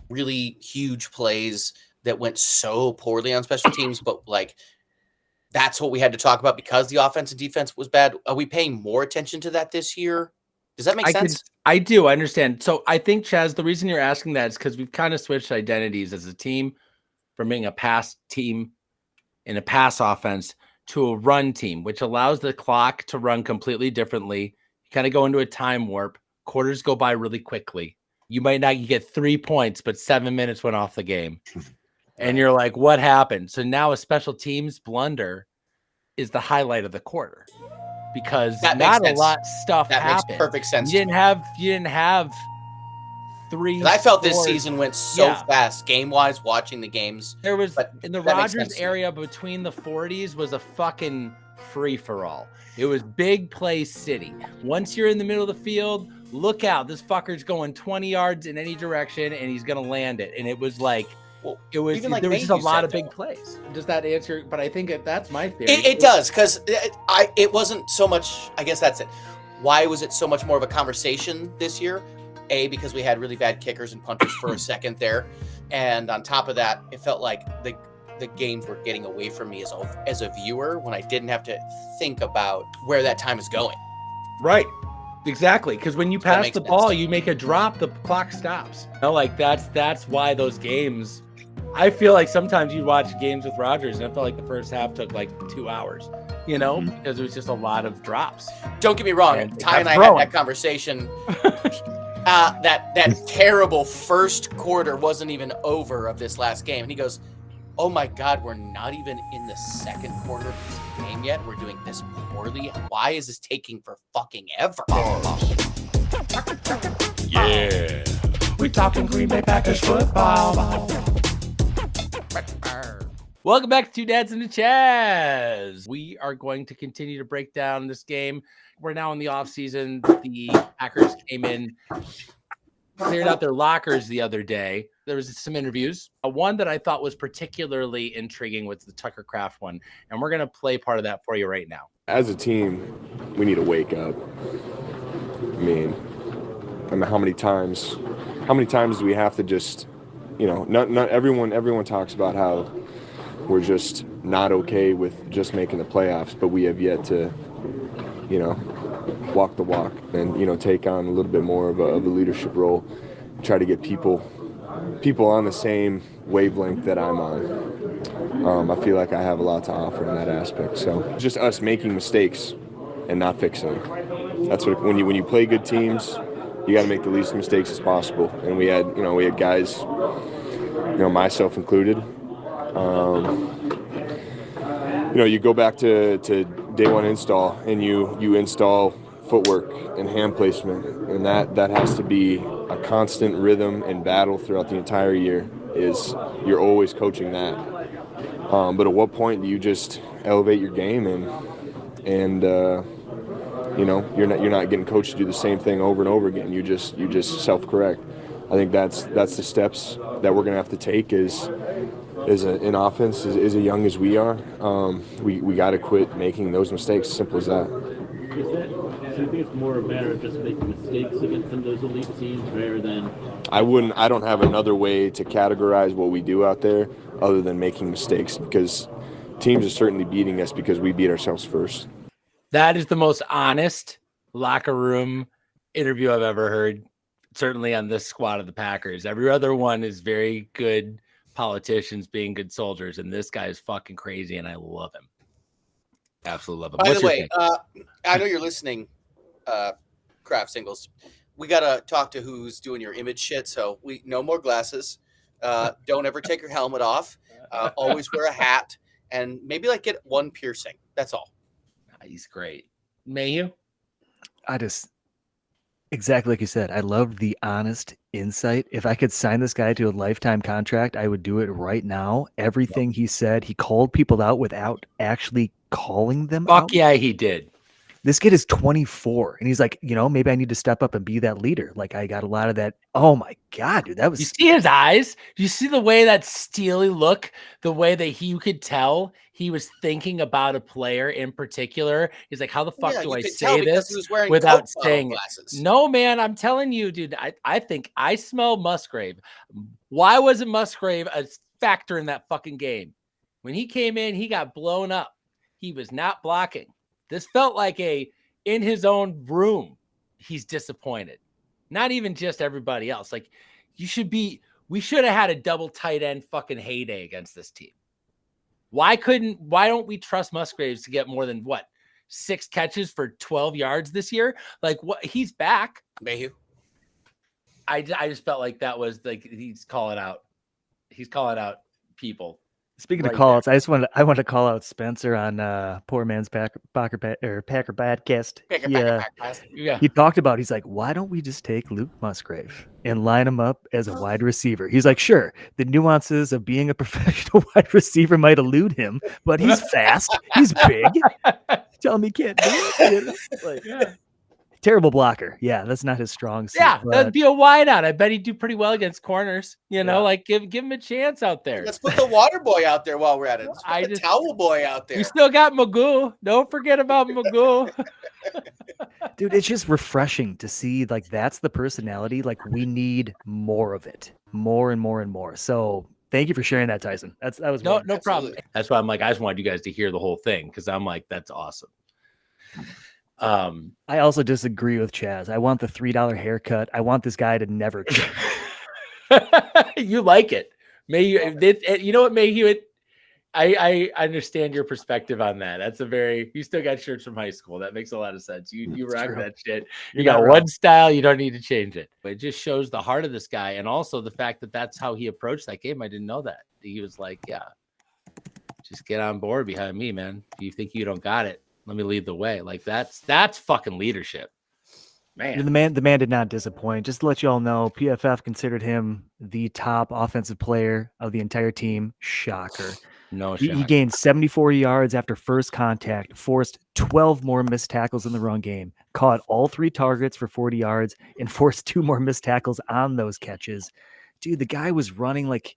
Really huge plays that went so poorly on special teams, but like that's what we had to talk about because the offense and defense was bad. Are we paying more attention to that this year? Does that make sense? I do. I understand. So I think, Chaz, the reason you're asking that is because we've kind of switched identities as a team from being a pass team in a pass offense to a run team, which allows the clock to run completely differently. You kind of go into a time warp. Quarters go by really quickly. You get 3 points, but 7 minutes went off the game. And you're like, what happened? So now a special teams blunder is the highlight of the quarter because not a lot of stuff happened. That makes perfect sense. You didn't have three. I felt this season went so fast, game-wise, watching the games. There was in the Rodgers area between the 40s was a fucking free-for-all. It was big play city. Once you're in the middle of the field, look out. This fucker's going 20 yards in any direction, and he's going to land it. And it was like, there was just a lot of big plays. Does that answer? But I think that's my theory. It does, because it wasn't so much, I guess that's it. Why was it so much more of a conversation this year? A, because we had really bad kickers and punters for a second there. And on top of that, it felt like the games were getting away from me as a viewer when I didn't have to think about where that time is going. Right. Exactly. Because when you pass the ball, you make a drop, the clock stops. That's why those games, I feel like sometimes you watch games with Rodgers and I felt like the first half took like 2 hours you know, because there was just a lot of drops. Don't get me wrong. And it Ty and got I throwing. had that conversation. That terrible first quarter wasn't even over of this last game. And he goes, "Oh my God, we're not even in the second quarter of this game yet. We're doing this poorly. Why is this taking for fucking ever?" Yeah. We talking Green Bay Packers football. Welcome back to Two Dads and a Chaz. We are going to continue to break down this game. We're now in the offseason. The Packers came in, cleared out their lockers the other day. There was some interviews. One that I thought was particularly intriguing was the Tucker Kraft one. And we're going to play part of that for you right now. As a team, we need to wake up. I mean, how many times do we have to just, you know, not everyone talks about how we're just not okay with just making the playoffs, but we have yet to, you know, walk the walk and, you know, take on a little bit more of a leadership role, try to get people on the same wavelength that I'm on. I feel like I have a lot to offer in that aspect. So just us making mistakes and not fixing them. That's what, when you play good teams, you got to make the least mistakes as possible. And we had guys, you know, myself included. You know, you go back to day one install and you install footwork and hand placement, and that has to be a constant rhythm and battle throughout the entire year. You're always coaching that. But at what point do you just elevate your game and you know, you're not getting coached to do the same thing over and over again. You just self-correct. I think that's the steps that we're gonna have to take in offense, as young as we are. We got to quit making those mistakes. Simple as that. Do you think it's more a matter of just making mistakes against some of those elite teams rather than? I don't have another way to categorize what we do out there other than making mistakes, because teams are certainly beating us because we beat ourselves first. That is the most honest locker room interview I've ever heard, certainly on this squad of the Packers. Every other one is very good politicians being good soldiers, and this guy is fucking crazy, and I love him. Absolutely love him. By What's the your way, thing? I know you're listening, Kraft Singles. We got to talk to who's doing your image shit. So no more glasses. Don't ever take your helmet off. Always wear a hat, and maybe like get one piercing. That's all. He's great. Mayhew? Exactly like you said, I love the honest insight. If I could sign this guy to a lifetime contract, I would do it right now. Everything he said, he called people out without actually calling them out. Fuck yeah, he did. This kid is 24, and he's like, you know, maybe I need to step up and be that leader. Like, I got a lot of that. Oh my God, dude, that was. You see his eyes? Do you see the way that steely look? The way that you could tell he was thinking about a player in particular. He's like, how the fuck do I say this without saying it? No, man, I'm telling you, dude. I think I smell Musgrave. Why wasn't Musgrave a factor in that fucking game? When he came in, he got blown up. He was not blocking. This felt like in his own room, he's disappointed. Not even just everybody else. Like, we should have had a double tight end fucking heyday against this team. Why don't we trust Musgraves to get more than 6 catches for 12 yards this year? Like, what? He's back. Mayhew. I just felt like that was like, he's calling out people. Speaking right of call outs, I want to call out Spencer on Poor Man's Packer Podcast. Yeah. He talked about, he's like, why don't we just take Luke Musgrave and line him up as a wide receiver? He's like, sure, the nuances of being a professional wide receiver might elude him, but he's fast, he's big. Tell me he can't do it. You know? Like, yeah. Terrible blocker. Yeah, that's not his strong suit. Yeah, that'd be a wideout. I bet he'd do pretty well against corners. You know, like give him a chance out there. Let's put the water boy out there while we're at it. Let's put the towel boy out there. We still got Magoo. Don't forget about Magoo. Dude, it's just refreshing to see, like, that's the personality. Like, we need more of it. More and more and more. So thank you for sharing that, Tyson. That was no problem. That's why I'm like, I just wanted you guys to hear the whole thing, because I'm like, that's awesome. I also disagree with Chaz. I want the $3 haircut. I want this guy to never change. You like it. You know what, Mayhew? I understand your perspective on that. That's you still got shirts from high school. That makes a lot of sense. You rock true. that shit. You You're got not one wrong. style. You don't need to change it. But it just shows the heart of this guy. And also the fact that that's how he approached that game. I didn't know that. He was like, yeah, just get on board behind me, man. If you think you don't got it, let me lead the way. Like that's fucking leadership. Man. The man did not disappoint. Just to let you all know, PFF considered him the top offensive player of the entire team. Shocker. No He shot. gained 74 yards after first contact, forced 12 more missed tackles in the run game, caught all 3 targets for 40 yards, and forced 2 more missed tackles on those catches. Dude, the guy was running like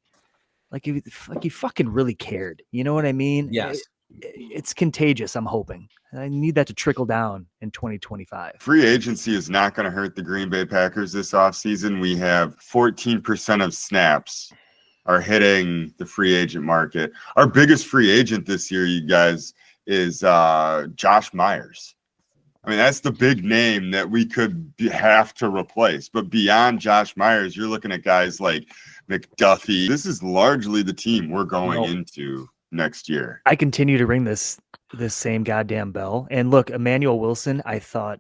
he fucking really cared. You know what I mean? Yes. It's contagious, I'm hoping. I need that to trickle down in 2025. Free agency is not going to hurt the Green Bay Packers this offseason. We have 14% of snaps are hitting the free agent market. Our biggest free agent this year, you guys, is Josh Myers. I mean, that's the big name that we could have to replace. But beyond Josh Myers, you're looking at guys like McDuffie. This is largely the team we're going into next year. I continue to ring this same goddamn bell. And look, Emmanuel Wilson, I thought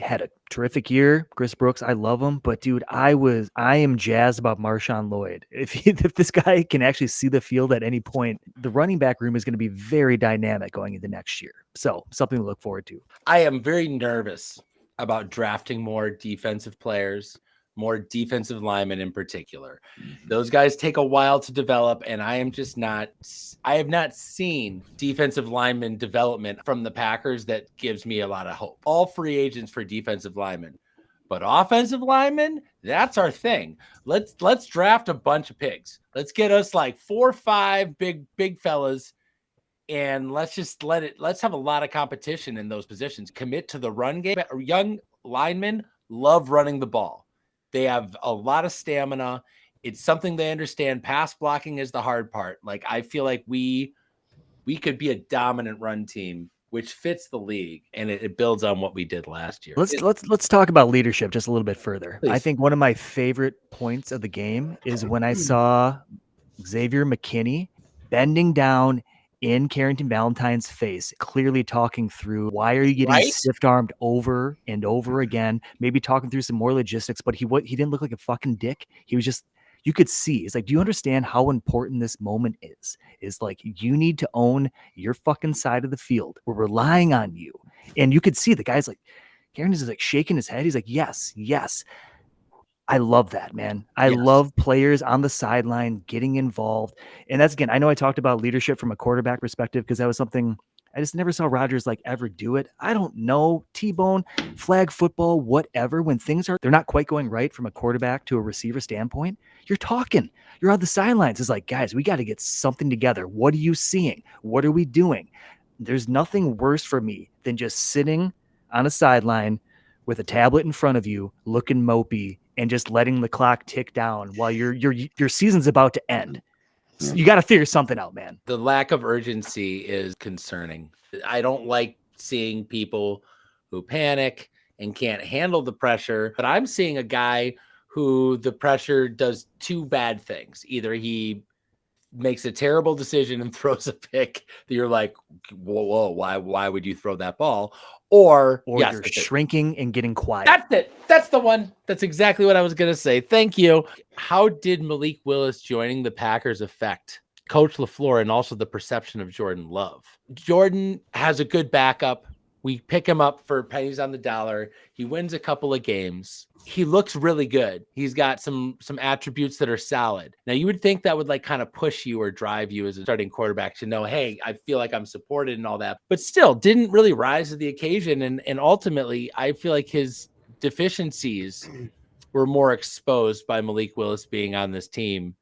had a terrific year. Chris Brooks, I love him, but dude, I am jazzed about Marshawn Lloyd. If this guy can actually see the field at any point, the running back room is going to be very dynamic going into next year. So something to look forward to. I am very nervous about drafting more defensive players, more defensive linemen in particular. Those guys take a while to develop, and I have not seen defensive lineman development from the Packers that gives me a lot of hope. All free agents for defensive linemen, but offensive linemen, that's our thing. Let's draft a bunch of pigs. Let's get us like 4 or 5 big fellas, and let's have a lot of competition in those positions. Commit to the run game. Young linemen love running the ball. They have a lot of stamina. It's something they understand. Pass blocking is the hard part. Like, I feel like we could be a dominant run team, which fits the league, and it builds on what we did last year. Let's talk about leadership just a little bit further. Please. I think one of my favorite points of the game is when I saw Xavier McKinney bending down in Carrington Valentine's face, clearly talking through why are you getting stiff-armed over and over again, maybe talking through some more logistics, but he didn't look like a fucking dick. He was just, you could see, it's like, do you understand how important this moment is? Is like, you need to own your fucking side of the field. We're relying on you. And you could see the guy's like, Carrington's is like shaking his head. He's like, yes. I love that, man. I love players on the sideline getting involved. And that's, again, I know I talked about leadership from a quarterback perspective because that was something I just never saw Rodgers like ever do it. I don't know, T-bone, flag football, whatever. When they're not quite going right from a quarterback to a receiver standpoint, you're talking. You're on the sidelines. It's like, guys, we got to get something together. What are you seeing? What are we doing? There's nothing worse for me than just sitting on a sideline with a tablet in front of you, looking mopey, and just letting the clock tick down while your season's about to end. So you got to figure something out, man. The lack of urgency is concerning. I don't like seeing people who panic and can't handle the pressure, but I'm seeing a guy who the pressure does 2 bad things. Either he makes a terrible decision and throws a pick that you're like, whoa, why would you throw that ball? Or yes, you're shrinking and getting quiet. That's it. That's the one. That's exactly what I was going to say. Thank you. How did Malik Willis joining the Packers affect Coach LaFleur and also the perception of Jordan Love? Jordan has a good backup. We pick him up for pennies on the dollar. He wins a couple of games. He looks really good. He's got some attributes that are solid. Now, you would think that would like kind of push you or drive you as a starting quarterback to know, hey, I feel like I'm supported and all that, but still didn't really rise to the occasion. And ultimately, I feel like his deficiencies were more exposed by Malik Willis being on this team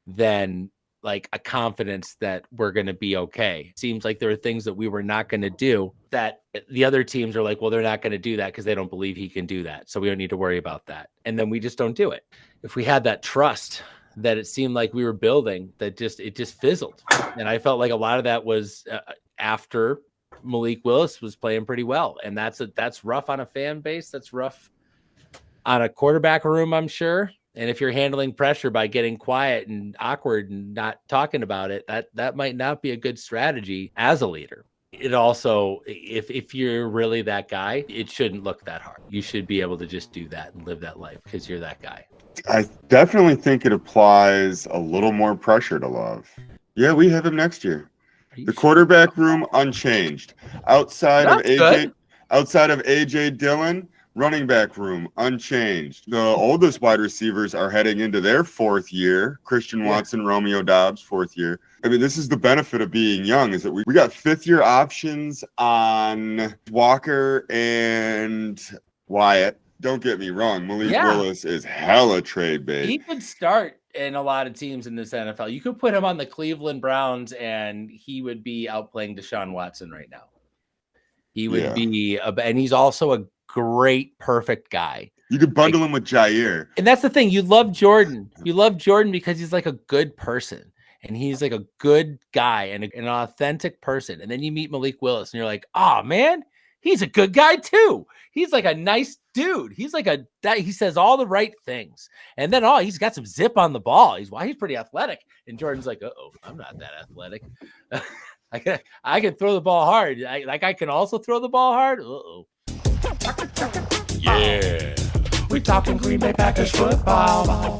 than like a confidence that we're going to be okay. Seems like there are things that we were not going to do that the other teams are like, well, they're not going to do that because they don't believe he can do that. So we don't need to worry about that. And then we just don't do it. If we had that trust that it seemed like we were building, that it just fizzled. And I felt like a lot of that was after Malik Willis was playing pretty well. And that's rough on a fan base. That's rough on a quarterback room, I'm sure. And if you're handling pressure by getting quiet and awkward and not talking about it, that might not be a good strategy as a leader. It also, if you're really that guy, it shouldn't look that hard. You should be able to just do that and live that life because you're that guy. I definitely think it applies a little more pressure to Love. Yeah, we have him next year. The quarterback room unchanged. Outside of AJ Dillon, running back room unchanged. The oldest wide receivers are heading into their fourth year. Christian Watson, Romeo Dobbs, fourth year. I mean, this is the benefit of being young, is that we got fifth-year options on Walker and Wyatt. Don't get me wrong, Malik Willis is hella trade bait. He could start in a lot of teams in this NFL. You could put him on the Cleveland Browns, and he would be outplaying Deshaun Watson right now. He would be, and he's also a great, perfect guy. You could bundle him with Jair. And that's the thing. You love Jordan. You love Jordan because he's like a good person. And he's like a good guy and an authentic person. And then you meet Malik Willis, and you're like, oh, man, he's a good guy, too. He's like a nice dude. He's like he says all the right things. And then, he's got some zip on the ball. He's pretty athletic. And Jordan's like, I'm not that athletic. I can throw the ball hard. I can also throw the ball hard. Yeah, we're talking Green Bay Packers football.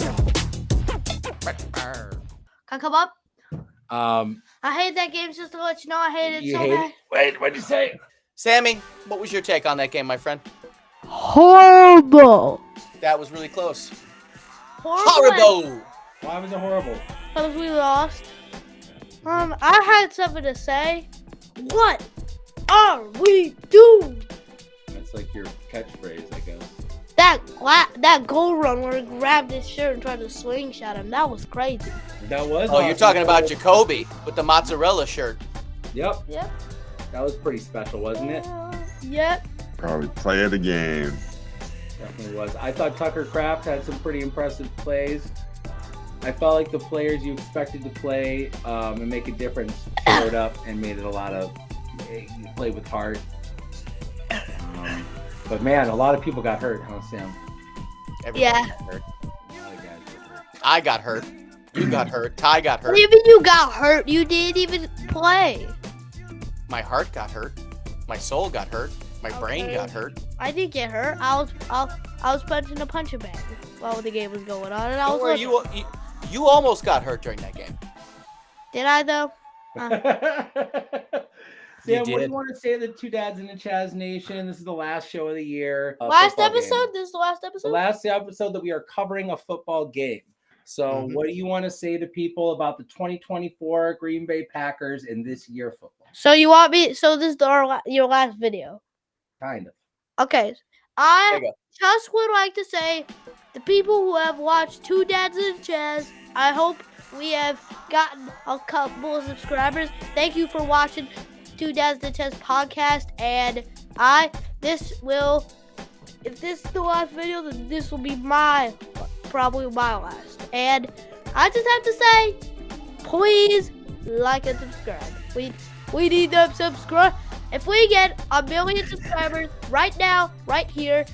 Can I come up? I hate that game, just to let you know. I hate it so hate bad. it? Wait, what'd you say? Sammy, what was your take on that game, my friend? Horrible. That was really close. Horrible. Why was it horrible? Because we lost. I had something to say. What are we doing? That's like your catchphrase, I guess. That goal run where he grabbed his shirt and tried to slingshot him, that was crazy. That was. Oh, you're talking about Jacoby with the mozzarella shirt. Yep. Yep. That was pretty special, wasn't it? Yep. Probably play of the game. Definitely was. I thought Tucker Kraft had some pretty impressive plays. I felt like the players you expected to play and make a difference showed up and made it a lot of play with heart. But man, a lot of people got hurt, huh, Sam? Everybody got hurt. I got hurt. You got hurt. Ty got hurt. What do you mean you got hurt? You didn't even play. My heart got hurt. My soul got hurt. My brain got hurt. I didn't get hurt. I was punching a punching bag while the game was going on, and I was like, you almost got hurt during that game. Did I though? Sam, what do you want to say to the Two Dads in the Chaz Nation? This is the last show of the year. Last episode? This is the last episode? The last episode that we are covering a football game. So what do you want to say to people about the 2024 Green Bay Packers in this year football? So you want me? So this is your last video. Kind of. Okay. I just would like to say, the people who have watched Two Dads in Chaz, I hope we have gotten a couple of subscribers. Thank you for watching Two Dads in Chaz podcast. And if this is the last video, then this will be probably my last. And I just have to say, please like and subscribe. We need them subscribe. If we get 1 million subscribers right now, right here,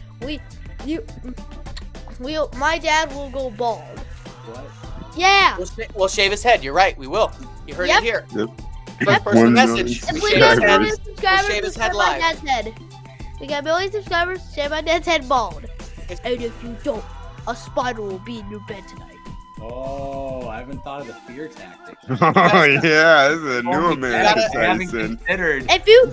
my dad will go bald. What? Yeah. We'll shave his head. You're right. We will. You heard it here. Yep. First person message. If We we shave get his 1 head. million subscribers, shave his head shave my live. dad's head. We got 1 million subscribers, shave my dad's head bald. And if you don't, a spider will be in your bed tonight. Oh, I haven't thought of the fear tactic. Oh, yeah. This is a new American I haven't citizen. considered. If you,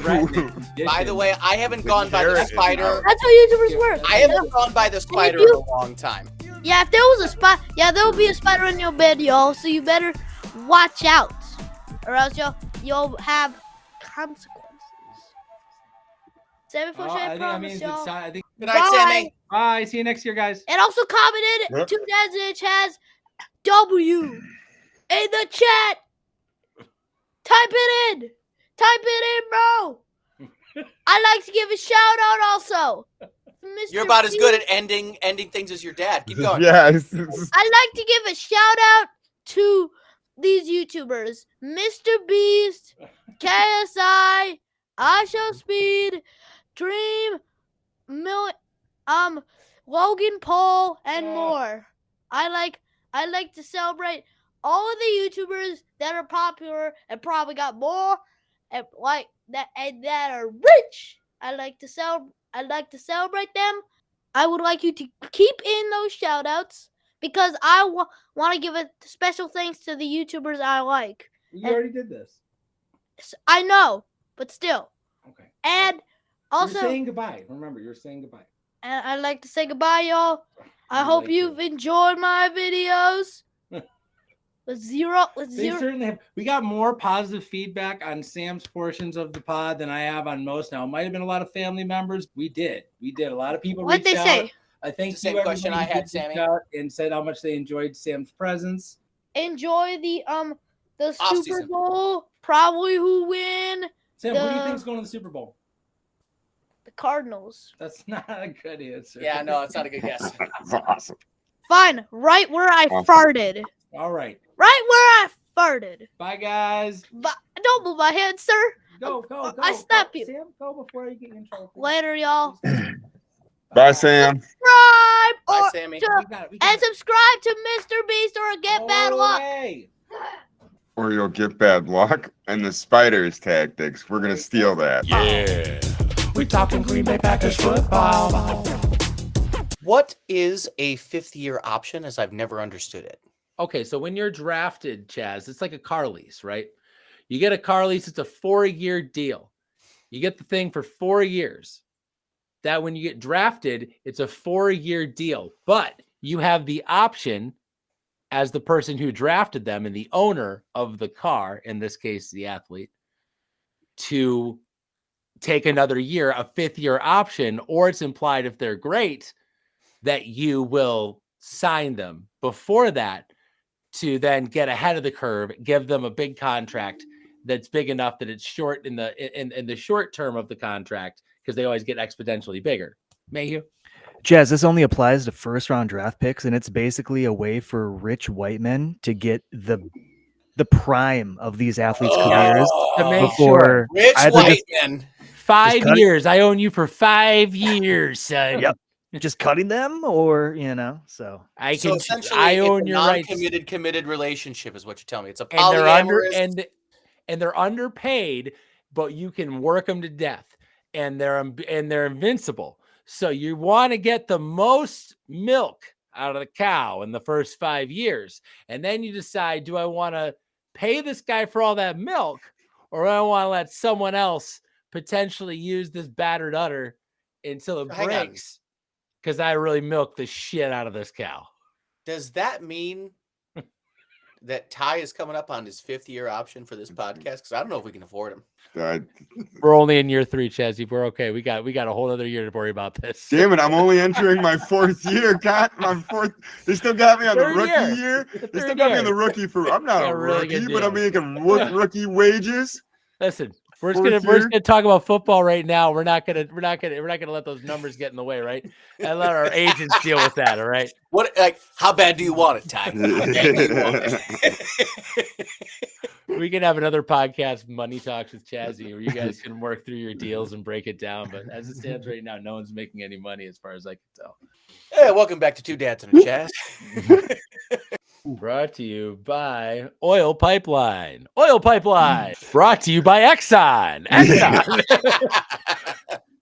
By the way, I haven't gone by the carrot spider. that's how YouTubers work. I haven't gone by the spider in a long time. Yeah, if there was a spider, there will be a spider in your bed, y'all. So you better watch out, or else you'll have consequences. 7 I promise y'all. I think. Good night, Sammy. Bye. See you next year, guys. And also commented Yep. 2 Dads in Chaz W in the chat. Type it in, bro. I'd like to give a shout out also. Mr. You're about as B. good at ending things as your dad. Keep going. Yes. I'd like to give a shout out to these YouTubers: Mr. Beast, KSI, iShow Speed, Dream, Logan Paul, and more. I like to celebrate all of the YouTubers that are popular and probably got more and like that and that are rich. I like to celebrate them. I would like you to keep in those shout outs because I want to give a special thanks to the YouTubers I like. You already did this. I know, but still. Okay. And also, you're saying goodbye. Remember, you're saying goodbye. and I'd like to say goodbye, y'all. I I hope like you've enjoyed my videos. With zero. They certainly have. We got more positive feedback on Sam's portions of the pod than I have on most. Now, it might have been a lot of family members. We did. A lot of people. What'd they reached say? out. I think The same question I had, Sammy. and said how much they enjoyed Sam's presence. Enjoy the Super Off-season. Bowl. Probably who win? Sam, who do you The- think's going to the Super Bowl? The Cardinals. That's not a good answer. Yeah, no, it's not a good guess. That's awesome. Fine, right where I Awesome. farted. All right. Right where I farted. Bye, guys. But don't move my head, sir. Go. I snap you. Sam, go before you get in trouble. Later, y'all. Bye, Sam. Subscribe Bye, or Sammy. to, and subscribe to Mr. Beast or get bad luck. Hey. Or you'll get bad luck. And the Spiders tactics. We're gonna steal that. Yeah. We talking Green Bay Packers football. What is a fifth-year option? As I've never understood it. Okay, so when you're drafted, Chaz, it's like a car lease, right? You get a car lease, it's a 4-year deal. You get the thing for 4 years. That when you get drafted, it's a 4-year deal, but you have the option as the person who drafted them and the owner of the car, in this case, the athlete, to take another year, a 5th-year option, or it's implied if they're great that you will sign them before that to then get ahead of the curve, give them a big contract that's big enough that it's short in the short term of the contract because they always get exponentially bigger. Mayhew? Jazz, this only applies to first round draft picks, and it's basically a way for rich white men to get the prime of these athletes' careers To make before Rich either white men. 5 cut it. years. I own you for 5 years, son. Yep. just cutting them, or so. I So can. essentially, I it's own a your rights. non-committed, committed relationship, is what you're telling me. It's a And they're under polyamorous. and they're underpaid, but you can work them to death, and they're invincible. So you want to get the most milk out of the cow in the first 5 years, and then you decide: do I want to pay this guy for all that milk, or do I want to let someone else potentially use this battered udder until it Hang on. breaks? Because I really milked the shit out of this cow. Does that mean that Ty is coming up on his 5th-year option for this podcast? Because I don't know if we can afford him. We're only in year 3, Chazzy. We're okay. We got a whole other year to worry about this. Damn it, I'm only entering my 4th year. God, my 4th. They still got me on the Third rookie year. year. The They still third got me on year. the rookie for. I'm not Yeah, a really good rookie, but I'm deal. making rookie wages. Listen, we're Fourth just year? gonna talk about football right now. We're not gonna let those numbers get in the way, right? And let our agents deal with that. All right. What? How bad do you want it, Ty? How bad do you want it? We can have another podcast, Money Talks with Chazzy, where you guys can work through your deals and break it down. But as it stands right now, no one's making any money, as far as I can tell. Hey, welcome back to Two Dads and a Chaz. Brought to you by Oil Pipeline. Oil Pipeline. Brought to you by Exxon. Exxon.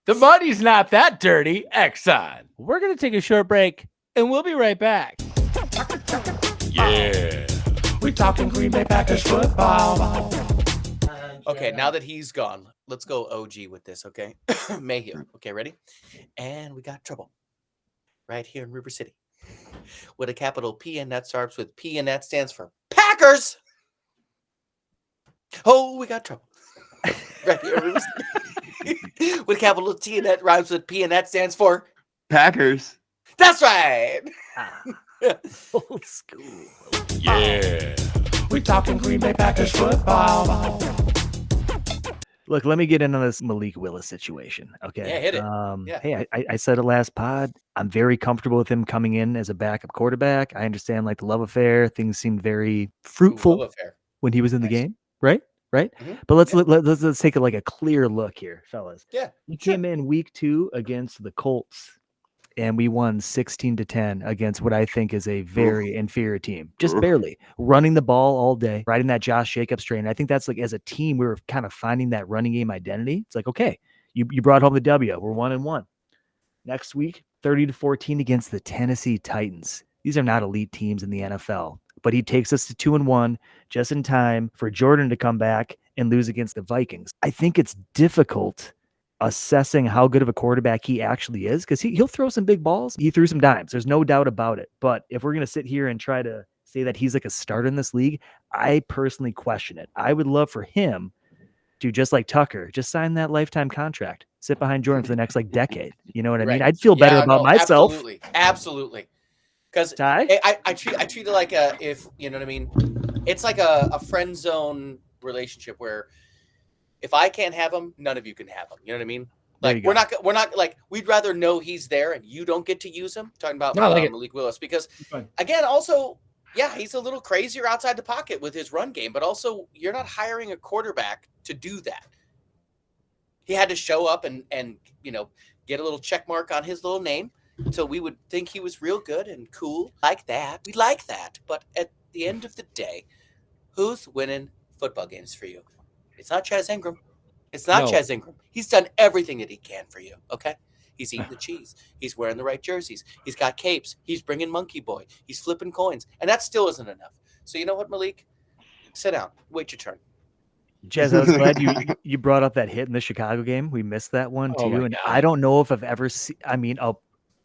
The money's not that dirty. Exxon. We're going to take a short break and we'll be right back. Yeah. We talking Green Bay Packers football. Okay, now that he's gone, let's go OG with this, okay? Mayhew. Okay, ready? And we got trouble right here in River City with a capital P, and that starts with P, and that stands for Packers. Oh, we got trouble right here in River City with a capital T, and that rhymes with P, and that stands for Packers. That's right. Old school. Yeah. We talking Green Bay Packers football. Look, let me get into this Malik Willis situation. Okay. Yeah, hit it. Yeah. Hey, I said it last pod. I'm very comfortable with him coming in as a backup quarterback. I understand the love affair. Things seemed very fruitful Love affair. when he was in the Nice. game. Right? Mhm. But let's Yeah. let's take a clear look here, fellas. Yeah, He sure. came in week 2 against the Colts and we won 16-10 against what I think is a very inferior team. Just barely running the ball all day, riding that Josh Jacobs train. I think that's like, as a team, we were kind of finding that running game identity. It's like, okay, you brought home the W. We're 1-1. Next week, 30-14 against the Tennessee Titans. These are not elite teams in the NFL, but he takes us to 2-1 just in time for Jordan to come back and lose against the Vikings. I think it's difficult assessing how good of a quarterback he actually is, because he'll throw some big balls. He threw some dimes. There's no doubt about it. But if we're going to sit here and try to say that he's like a starter in this league, I personally question it. I would love for him to, just like Tucker, just sign that lifetime contract, sit behind Jordan for the next like decade. You know what I mean? I'd feel better about myself. Absolutely. Because Ty? I treat it like if you know what I mean. It's like a friend zone relationship where if I can't have him, none of you can have him. You know what I mean? Like we're not like, we'd rather know he's there and you don't get to use him. Talking about Malik Willis, because again, also, yeah, he's a little crazier outside the pocket with his run game, but also you're not hiring a quarterback to do that. He had to show up and you know, get a little check mark on his little name, so we would think he was real good and cool like that. We like that, but at the end of the day, who's winning football games for you? It's not Chaz Ingram. It's not Chaz Ingram. He's done everything that he can for you, okay? He's eating the cheese. He's wearing the right jerseys. He's got capes. He's bringing Monkey Boy. He's flipping coins. And that still isn't enough. So you know what, Malik? Sit down. Wait your turn. Jez, I was glad you brought up that hit in the Chicago game. We missed that one too. And I don't know if I've ever seen, I mean, oh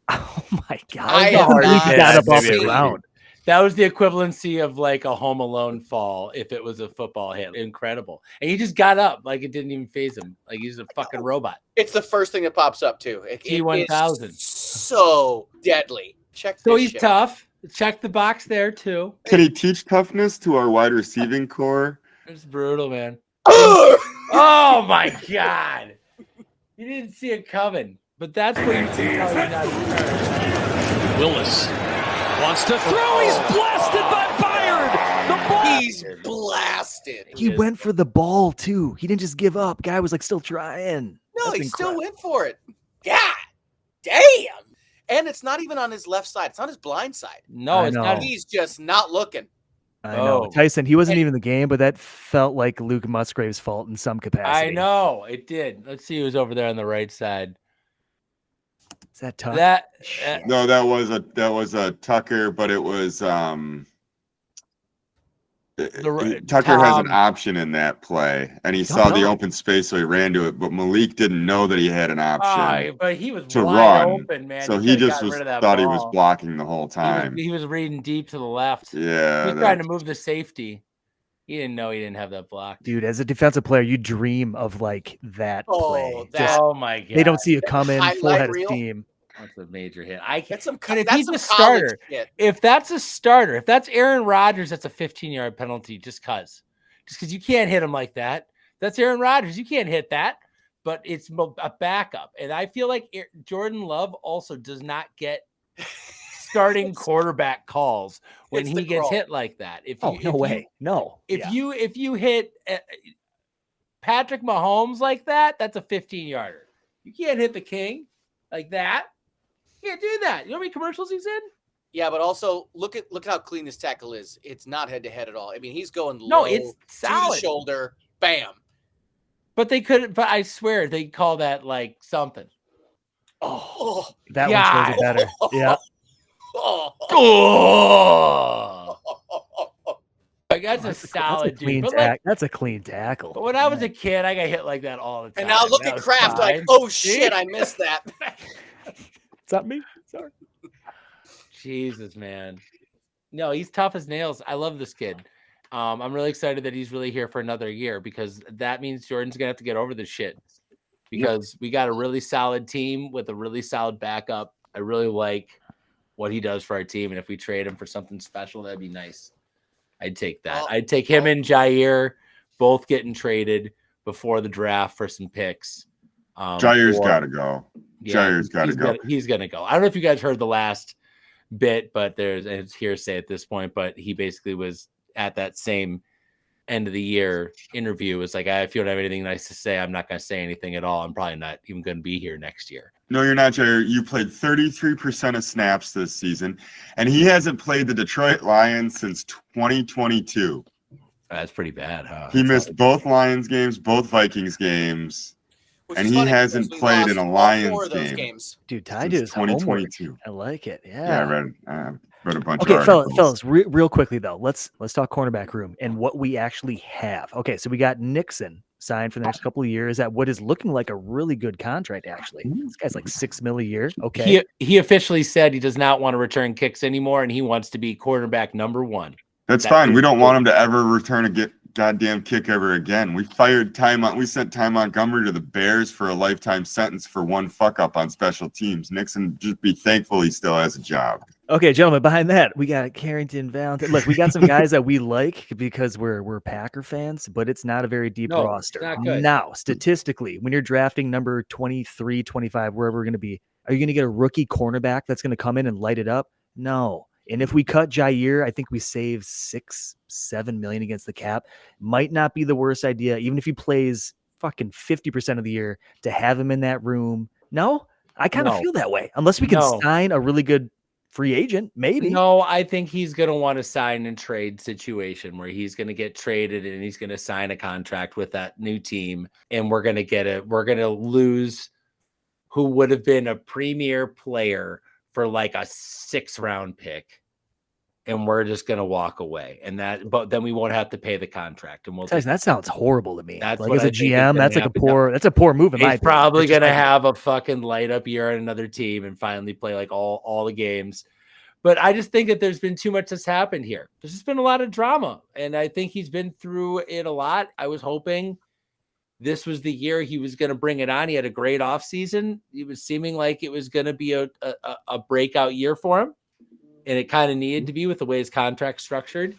my God. I have not got up off the seen- ground. That was the equivalency of like a Home Alone fall if it was a football hit. Incredible. And he just got up like it didn't even faze him. Like he's a fucking robot. It's the first thing that pops up too. T1000. It is so deadly. Check So this he's shit. tough. Check the box there too. Can he teach toughness to our wide receiving core? It's brutal, man. Oh my God. You didn't see it coming. But that's what you can tell you're not prepared. Willis wants to throw. He's blasted by Byard. The ball. He's blasted. He went for the ball too. He didn't just give up. Guy was like still trying. No, That's he still incredible. went for it. God damn. And it's not even on his left side. It's on his blind side. No, I it's know. not. He's just not looking. I know. Oh. Tyson, he wasn't even in the game, but that felt like Luke Musgrave's fault in some capacity. I know it did. Let's see who's over there on the right side. Is that tough? That No, that was a Tucker, but it was Tucker has an option in that play, and he saw the open space, so he ran to it. But Malik didn't know that he had an option but he was to wide run, open, man. so He he could've just gotten was rid of that thought he was ball. blocking the whole time. He was reading deep to the left. Yeah, He was trying to move the safety. He didn't know he didn't have that block. Dude, as a defensive player, you dream of like that play. that- Just, Oh my God. they don't see it coming, full highlight head of reel? steam. That's a major hit. I can't. That's some, And if that's he's some a college starter, shit. if that's a starter, if that's Aaron Rodgers, that's a 15-yard penalty just because you can't hit him like that. That's Aaron Rodgers. You can't hit that, but it's a backup. And I feel like Jordan Love also does not get starting quarterback calls when It's he the gets crawl. hit like that. If Oh, you, no if way. No. You, Yeah. if you hit Patrick Mahomes like that, that's a 15-yarder. You can't hit the king like that. You can't do that. You know how many commercials he's in? Yeah, but also look at how clean this tackle is. It's not head to head at all. I mean, he's going No, low it's to the solid. shoulder. Bam. But they couldn't. But I swear they call that like something. Oh, That God. one shows it better. Yeah. oh, Like that's a solid clean dude. But, like, that's a clean tackle. but when I was a kid, I got hit like that all the time. And now look That at was Kraft like, fine. oh shit, I missed that. Is that me? Sorry. Jesus, man. No, he's tough as nails. I love this kid. I'm really excited that he's really here for another year because that means Jordan's gonna have to get over this shit. Because we got a really solid team with a really solid backup. I really like what he does for our team, and if we trade him for something special, that'd be nice. I'd take that. Oh, I'd take him and Jair both getting traded before the draft for some picks. Jair's got to go. Yeah, Jair's got to go. He's gonna go. I don't know if you guys heard the last bit, but it's hearsay at this point. But he basically was at that same end of the year interview was like, if you don't have anything nice to say, I'm not going to say anything at all. I'm probably not even going to be here next year. No, you're not, Jair. You played 33% of snaps this season, and he hasn't played the Detroit Lions since 2022. That's pretty bad, huh? He missed both Lions games, both Vikings games, Which and is he funny hasn't because we played in lost a all Lions 4 of those game games. Dude, Ty since did his homework. 2022. I like it. Yeah, I read a bunch Okay, of articles. fellas, real quickly though, let's talk cornerback room and what we actually have. Okay, so we got Nixon signed for the next couple of years at what is looking like a really good contract. Actually, this guy's like $6 million a year. Okay, He officially said he does not want to return kicks anymore, and he wants to be quarterback number 1. That's fine. We don't want him to ever return a goddamn kick ever again. We fired we sent Ty Montgomery to the Bears for a lifetime sentence for one fuck up on special teams. Nixon, just be thankful he still has a job. Okay, gentlemen, behind that, we got Carrington, Valentine. Look, we got some guys that we like because we're Packer fans, but it's not a very deep roster. It's not good. Now, statistically, when you're drafting number 23, 25, wherever we're going to be, are you going to get a rookie cornerback that's going to come in and light it up? No. And if we cut Jair, I think we save $6-7 million against the cap. Might not be the worst idea, even if he plays fucking 50% of the year, to have him in that room. No, I kind of feel that way. Unless we can sign a really good free agent, maybe. No, I think he's going to want a sign and trade situation where he's going to get traded and he's going to sign a contract with that new team. And we're going to lose who would have been a premier player for like a 6th round pick. And we're just going to walk away. But then we won't have to pay the contract. And that sounds horrible to me. That's like what as a GM, that's like happen. that's a poor move in my opinion. He's probably going to have a fucking light up year on another team and finally play like all the games. But I just think that there's been too much that's happened here. There's just been a lot of drama. And I think he's been through it a lot. I was hoping this was the year he was going to bring it on. He had a great offseason. It was seeming like it was going to be a breakout year for him. And it kind of needed to be with the way his contract's structured.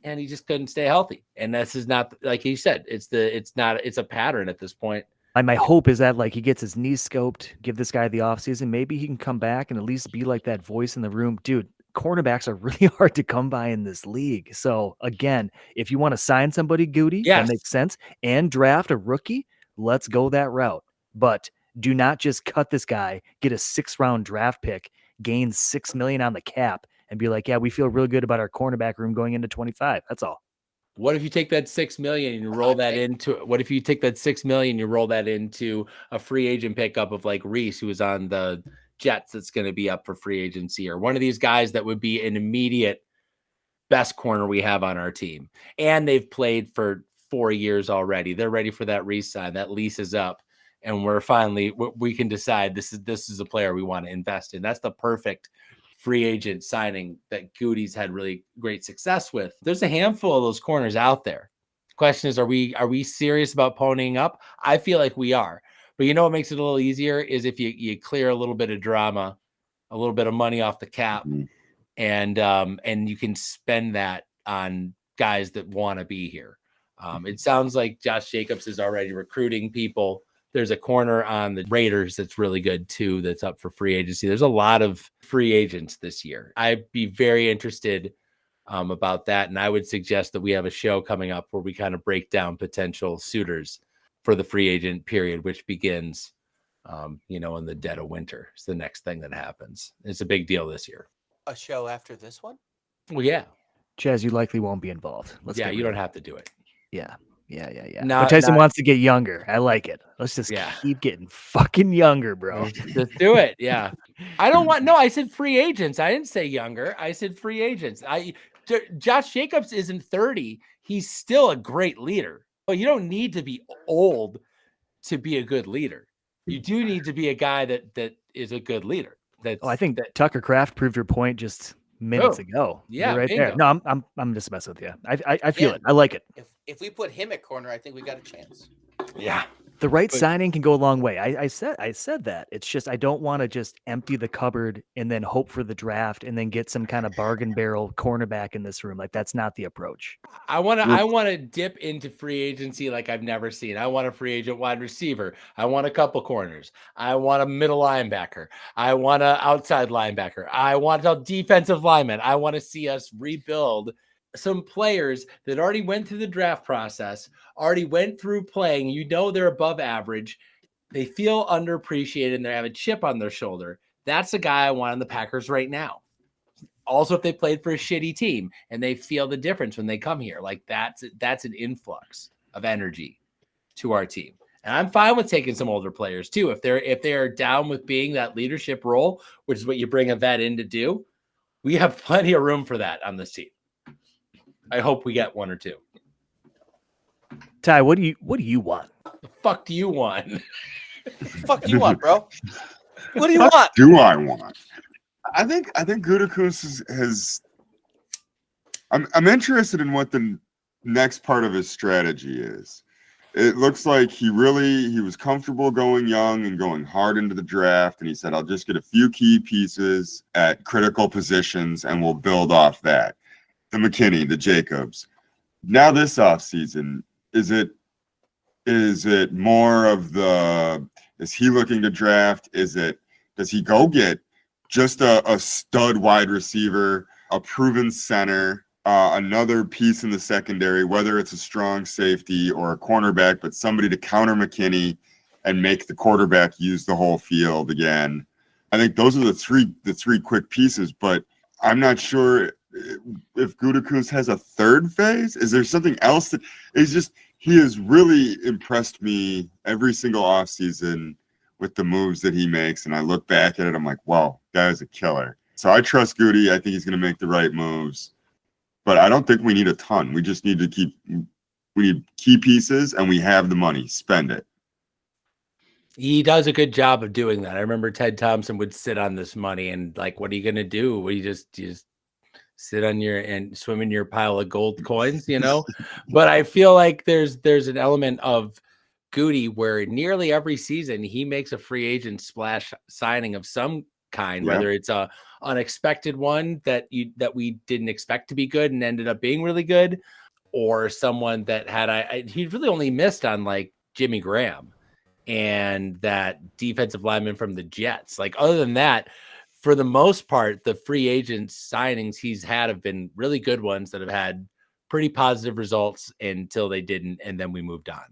And he just couldn't stay healthy. And this is not, like he said, it's a pattern at this point. My hope is that like he gets his knees scoped, give this guy the offseason. Maybe he can come back and at least be like that voice in the room. Dude, cornerbacks are really hard to come by in this league. So again, if you want to sign somebody, Goody, that makes sense, and draft a rookie, let's go that route. But do not just cut this guy, get a 6th round draft pick, gain $6 million on the cap, and be like, yeah, we feel real good about our cornerback room going into 25. That's all. What if you take that $6 million and you roll that into? What if you take that $6 million, you roll that into a free agent pickup of like Reese, who is on the Jets, that's going to be up for free agency, or one of these guys that would be an immediate best corner we have on our team, and they've played for 4 years already. They're ready for that re-sign. That lease is up, and we can decide this is a player we want to invest in. That's the perfect free agent signing that Goody's had really great success with. There's a handful of those corners out there. The question is, are we serious about ponying up? I feel like we are. But you know what makes it a little easier is if you clear a little bit of drama, a little bit of money off the cap, and you can spend that on guys that want to be here. It sounds like Josh Jacobs is already recruiting people. There's a corner on the Raiders that's really good too, that's up for free agency. There's a lot of free agents this year. I'd be very interested about that. And I would suggest that we have a show coming up where we kind of break down potential suitors for the free agent period, which begins, in the dead of winter. It's the next thing that happens. It's a big deal this year. A show after this one? Well, yeah. Chaz, you likely won't be involved. You don't have to do it. Yeah. But Tyson wants to get younger. I like it. Let's just keep getting fucking younger, bro. Just do it. Yeah. I said free agents. I didn't say younger. I said free agents. Josh Jacobs isn't 30. He's still a great leader. But you don't need to be old to be a good leader. You do need to be a guy that is a good leader. I think that Tucker Kraft proved your point just minutes ago. Yeah, you're right bingo. there. No, I'm just messing with you. I feel it. I like it. If we put him at corner, I think we got a chance. Yeah. The right signing can go a long way. I said that. It's just I don't want to just empty the cupboard and then hope for the draft and then get some kind of bargain barrel cornerback in this room. Like that's not the approach. I want to dip into free agency like I've never seen. I want a free agent wide receiver. I want a couple corners. I want a middle linebacker. I want an outside linebacker. I want a defensive lineman. I want to see us rebuild some players that already went through the draft process, already went through playing, they're above average. They feel underappreciated and they have a chip on their shoulder. That's the guy I want on the Packers right now. Also, if they played for a shitty team and they feel the difference when they come here, like that's an influx of energy to our team. And I'm fine with taking some older players too. If they're down with being that leadership role, which is what you bring a vet in to do, we have plenty of room for that on this team. I hope we get one or two. Ty, what do you want? The fuck do you want? The fuck do you want, bro? What do you want? Do I want? I think Gutekunst has. I'm interested in what the next part of his strategy is. It looks like he was comfortable going young and going hard into the draft, and he said, "I'll just get a few key pieces at critical positions, and we'll build off that." The McKinney, the Jacobs. Now this offseason, is it more of the? Is he looking to draft? Does he go get just a stud wide receiver, a proven center, another piece in the secondary, whether it's a strong safety or a cornerback, but somebody to counter McKinney and make the quarterback use the whole field again? I think those are the three quick pieces, but I'm not sure if Gutekunst has a third phase. Is there something else that is just? He has really impressed me every single offseason with the moves that he makes. And I look back at it, I'm like, wow, that is a killer. So I trust Goody. I think he's going to make the right moves. But I don't think we need a ton. We just need we need key pieces, and we have the money. Spend it. He does a good job of doing that. I remember Ted Thompson would sit on this money and like, what are you going to do? Well, you just sit on and swim in your pile of gold coins, But I feel like there's an element of Goody where nearly every season he makes a free agent splash signing of some kind, whether it's a unexpected one that we didn't expect to be good and ended up being really good, or someone that had he really only missed on like Jimmy Graham and that defensive lineman from the Jets. Like other than that, for the most part, the free agent signings he's had have been really good ones that have had pretty positive results until they didn't, and then we moved on.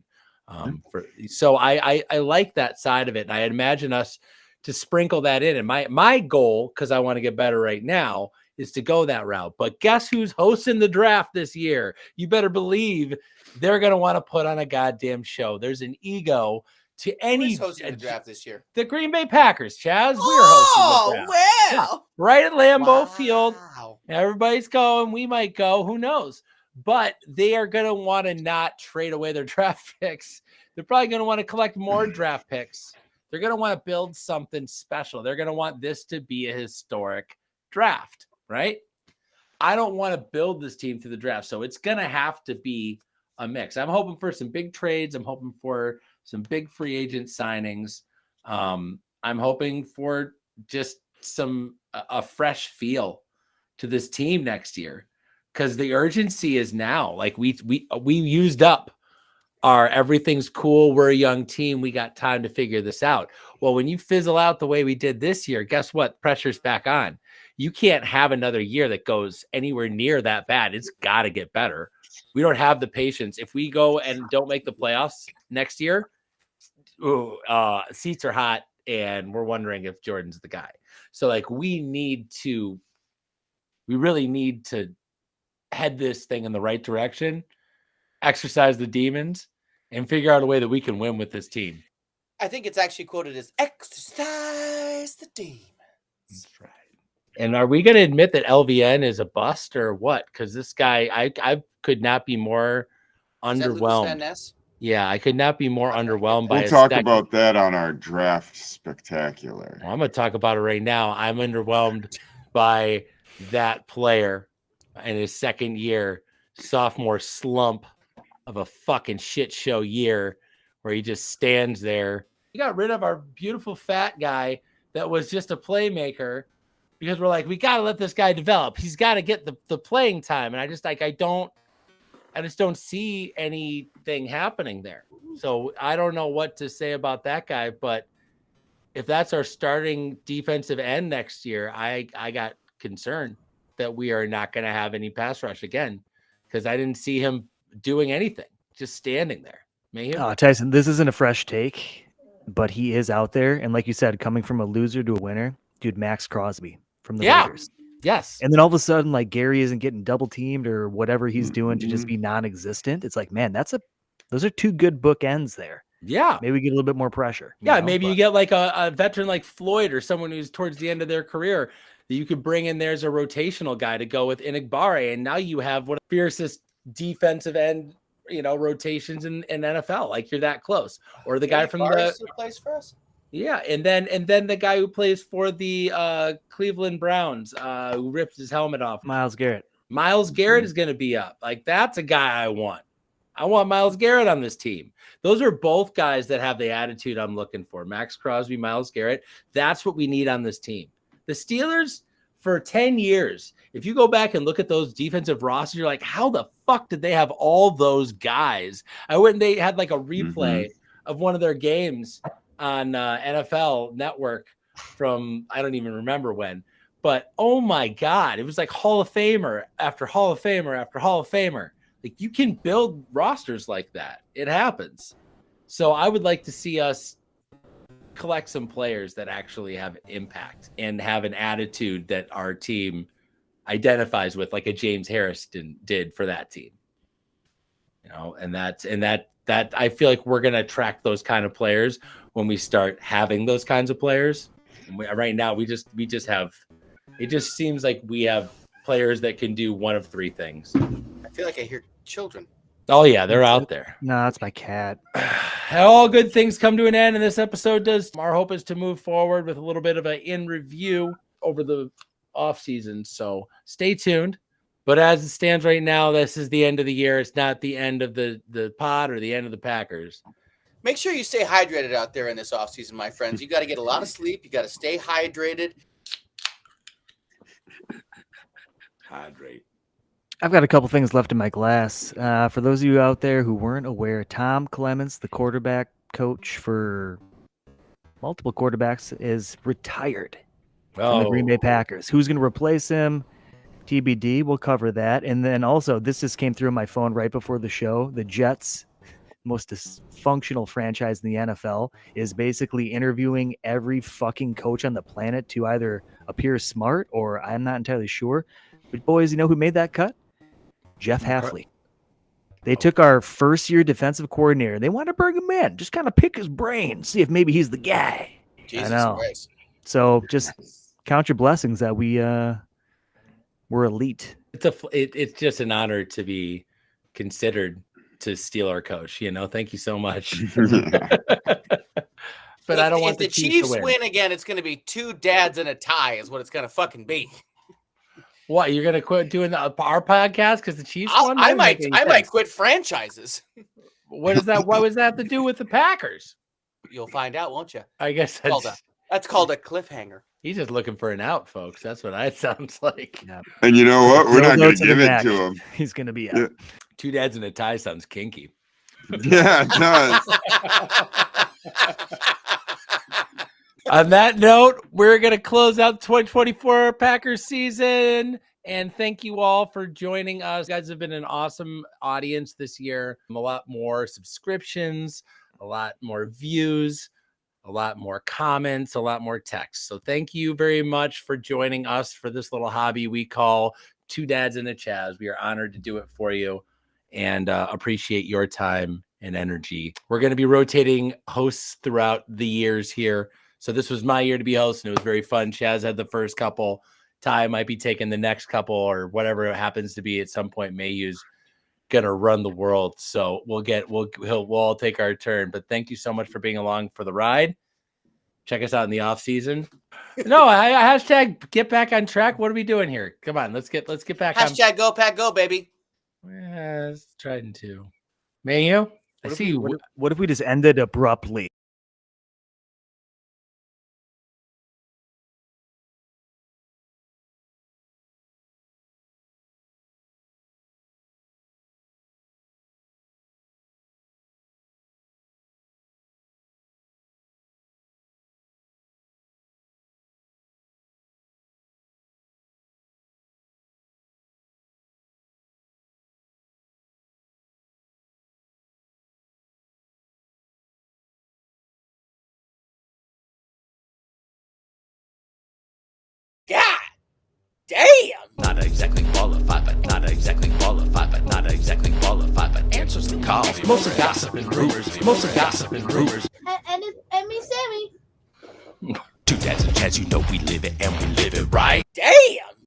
So I like that side of it, and I imagine us to sprinkle that in. And my goal, because I want to get better right now, is to go that route. But guess who's hosting the draft this year? You better believe they're going to want to put on a goddamn show. There's an ego to any. Who's hosting the draft this year? The Green Bay Packers, Chaz. We are hosting the draft. Wow. Right at Lambeau Field. Everybody's going. We might go. Who knows? But they are going to want to not trade away their draft picks. They're probably going to want to collect more draft picks. They're going to want to build something special. They're going to want this to be a historic draft, right? I don't want to build this team through the draft, so it's going to have to be a mix. I'm hoping for some big trades. I'm hoping for some big free agent signings. I'm hoping for just a fresh feel to this team next year, because the urgency is now. Like we used up our everything's cool, we're a young team, we got time to figure this out. Well, when you fizzle out the way we did this year, guess what? Pressure's back on. You can't have another year that goes anywhere near that bad. It's got to get better. We don't have the patience. If we go and don't make the playoffs next year, seats are hot, and we're wondering if Jordan's the guy. So like we really need to head this thing in the right direction, exercise the demons, and figure out a way that we can win with this team. I think it's actually quoted as exercise the demons. That's right. And are we going to admit that LVN is a bust or what? Because this guy, I could not be more underwhelmed. Yeah, I could not be more underwhelmed by. We'll talk about that on our draft spectacular. Well, I'm going to talk about it right now. I'm underwhelmed by that player in his second year, sophomore slump of a fucking shit show year where he just stands there. We got rid of our beautiful fat guy that was just a playmaker because we're like, we got to let this guy develop. He's got to get the playing time. And I just don't see anything happening there. So I don't know what to say about that guy, but if that's our starting defensive end next year, I got concerned that we are not going to have any pass rush again. because I didn't see him doing anything, just standing there. Maybe. Tyson, this isn't a fresh take, but he is out there. And like you said, coming from a loser to a winner, dude, Max Crosby from the Yeah. Raiders. Yes. And then all of a sudden, like Gary isn't getting double teamed or whatever he's doing to just be non-existent. It's like, man, those are two good bookends there. Yeah. Maybe we get a little bit more pressure. Yeah, maybe you get like a veteran like Floyd or someone who's towards the end of their career that you could bring in there as a rotational guy to go with Inigbare. And now you have one of the fiercest defensive end, rotations in NFL. Like you're that close. Or the guy from the still plays for us. Yeah, and then the guy who plays for the Cleveland Browns, who ripped his helmet off. Myles Garrett. Myles Garrett is going to be up. Like that's a guy I want. I want Myles Garrett on this team. Those are both guys that have the attitude I'm looking for. Max Crosby, Myles Garrett. That's what we need on this team. The Steelers, for 10 years, if you go back and look at those defensive rosters, you're like, how the fuck did they have all those guys? I went and they had like a replay of one of their games on NFL Network from, I don't even remember when. But, oh my God, it was like Hall of Famer after Hall of Famer after Hall of Famer. Like you can build rosters like that. It happens. So I would like to see us collect some players that actually have impact and have an attitude that our team identifies with, like a James Harrison did for that team. And that I feel like we're going to attract those kind of players when we start having those kinds of players. And right now we just have, it just seems like we have players that can do one of three things. I feel like I hear children. Oh yeah, they're out there. No, that's my cat. All good things come to an end, and this episode does. Our hope is to move forward with a little bit of an in review over the off season. So stay tuned. But as it stands right now, this is the end of the year. It's not the end of the pod or the end of the Packers. Make sure you stay hydrated out there in this offseason, my friends. You got to get a lot of sleep. You got to stay hydrated. Hydrate. I've got a couple things left in my glass. For those of you out there who weren't aware, Tom Clements, the quarterback coach for multiple quarterbacks, is retired from the Green Bay Packers. Who's going to replace him? TBD. We'll cover that. And then also, this just came through on my phone right before the show. The Jets, most dysfunctional franchise in the NFL, is basically interviewing every fucking coach on the planet to either appear smart or I'm not entirely sure. But boys, you know who made that cut? Jeff Hafley. They took our first-year defensive coordinator. They wanted to bring him in, just kind of pick his brain, see if maybe he's the guy. Jesus I know. Christ. So just count your blessings that we're elite. It's just an honor to be considered to steal our coach. Thank you so much. But I don't want the Chiefs win again. It's going to be two dads and a tie, is what it's going to fucking be. What, you're gonna quit doing our podcast because the Chiefs won? I might quit franchises. What is that? What does that have to do with the Packers? You'll find out, won't you? I guess that's called a cliffhanger. He's just looking for an out, folks. That's what it sounds like. Yeah. And you know what? We're not going to give it to him. He's going to be out. Yeah. Two dads and a tie sounds kinky. Yeah, it does. On that note, we're going to close out the 2024 Packers season. And thank you all for joining us. You guys have been an awesome audience this year. A lot more subscriptions, a lot more views, a lot more comments, a lot more text. So thank you very much for joining us for this little hobby we call Two Dads and a Chaz. We are honored to do it for you and appreciate your time and energy. We're going to be rotating hosts throughout the years here. So this was my year to be host, and it was very fun. Chaz had the first couple. Ty might be taking the next couple, or whatever it happens to be at some point. Mayhew's gonna run the world, so we'll all take our turn. But thank you so much for being along for the ride. Check us out in the off season. No, hashtag get back on track. What are we doing here? Come on, let's get back. Hashtag go Pack go, baby. Yeah, trying to. Mayhew, I see you. What if we just ended abruptly? Damn. Not exactly qualified, but not exactly qualified, but not exactly qualified, but answers the call. Mostly gossip and rumors, mostly gossip and rumors. And me, Sammy. Two dads and Chaz, you know we live it and we live it right. Damn.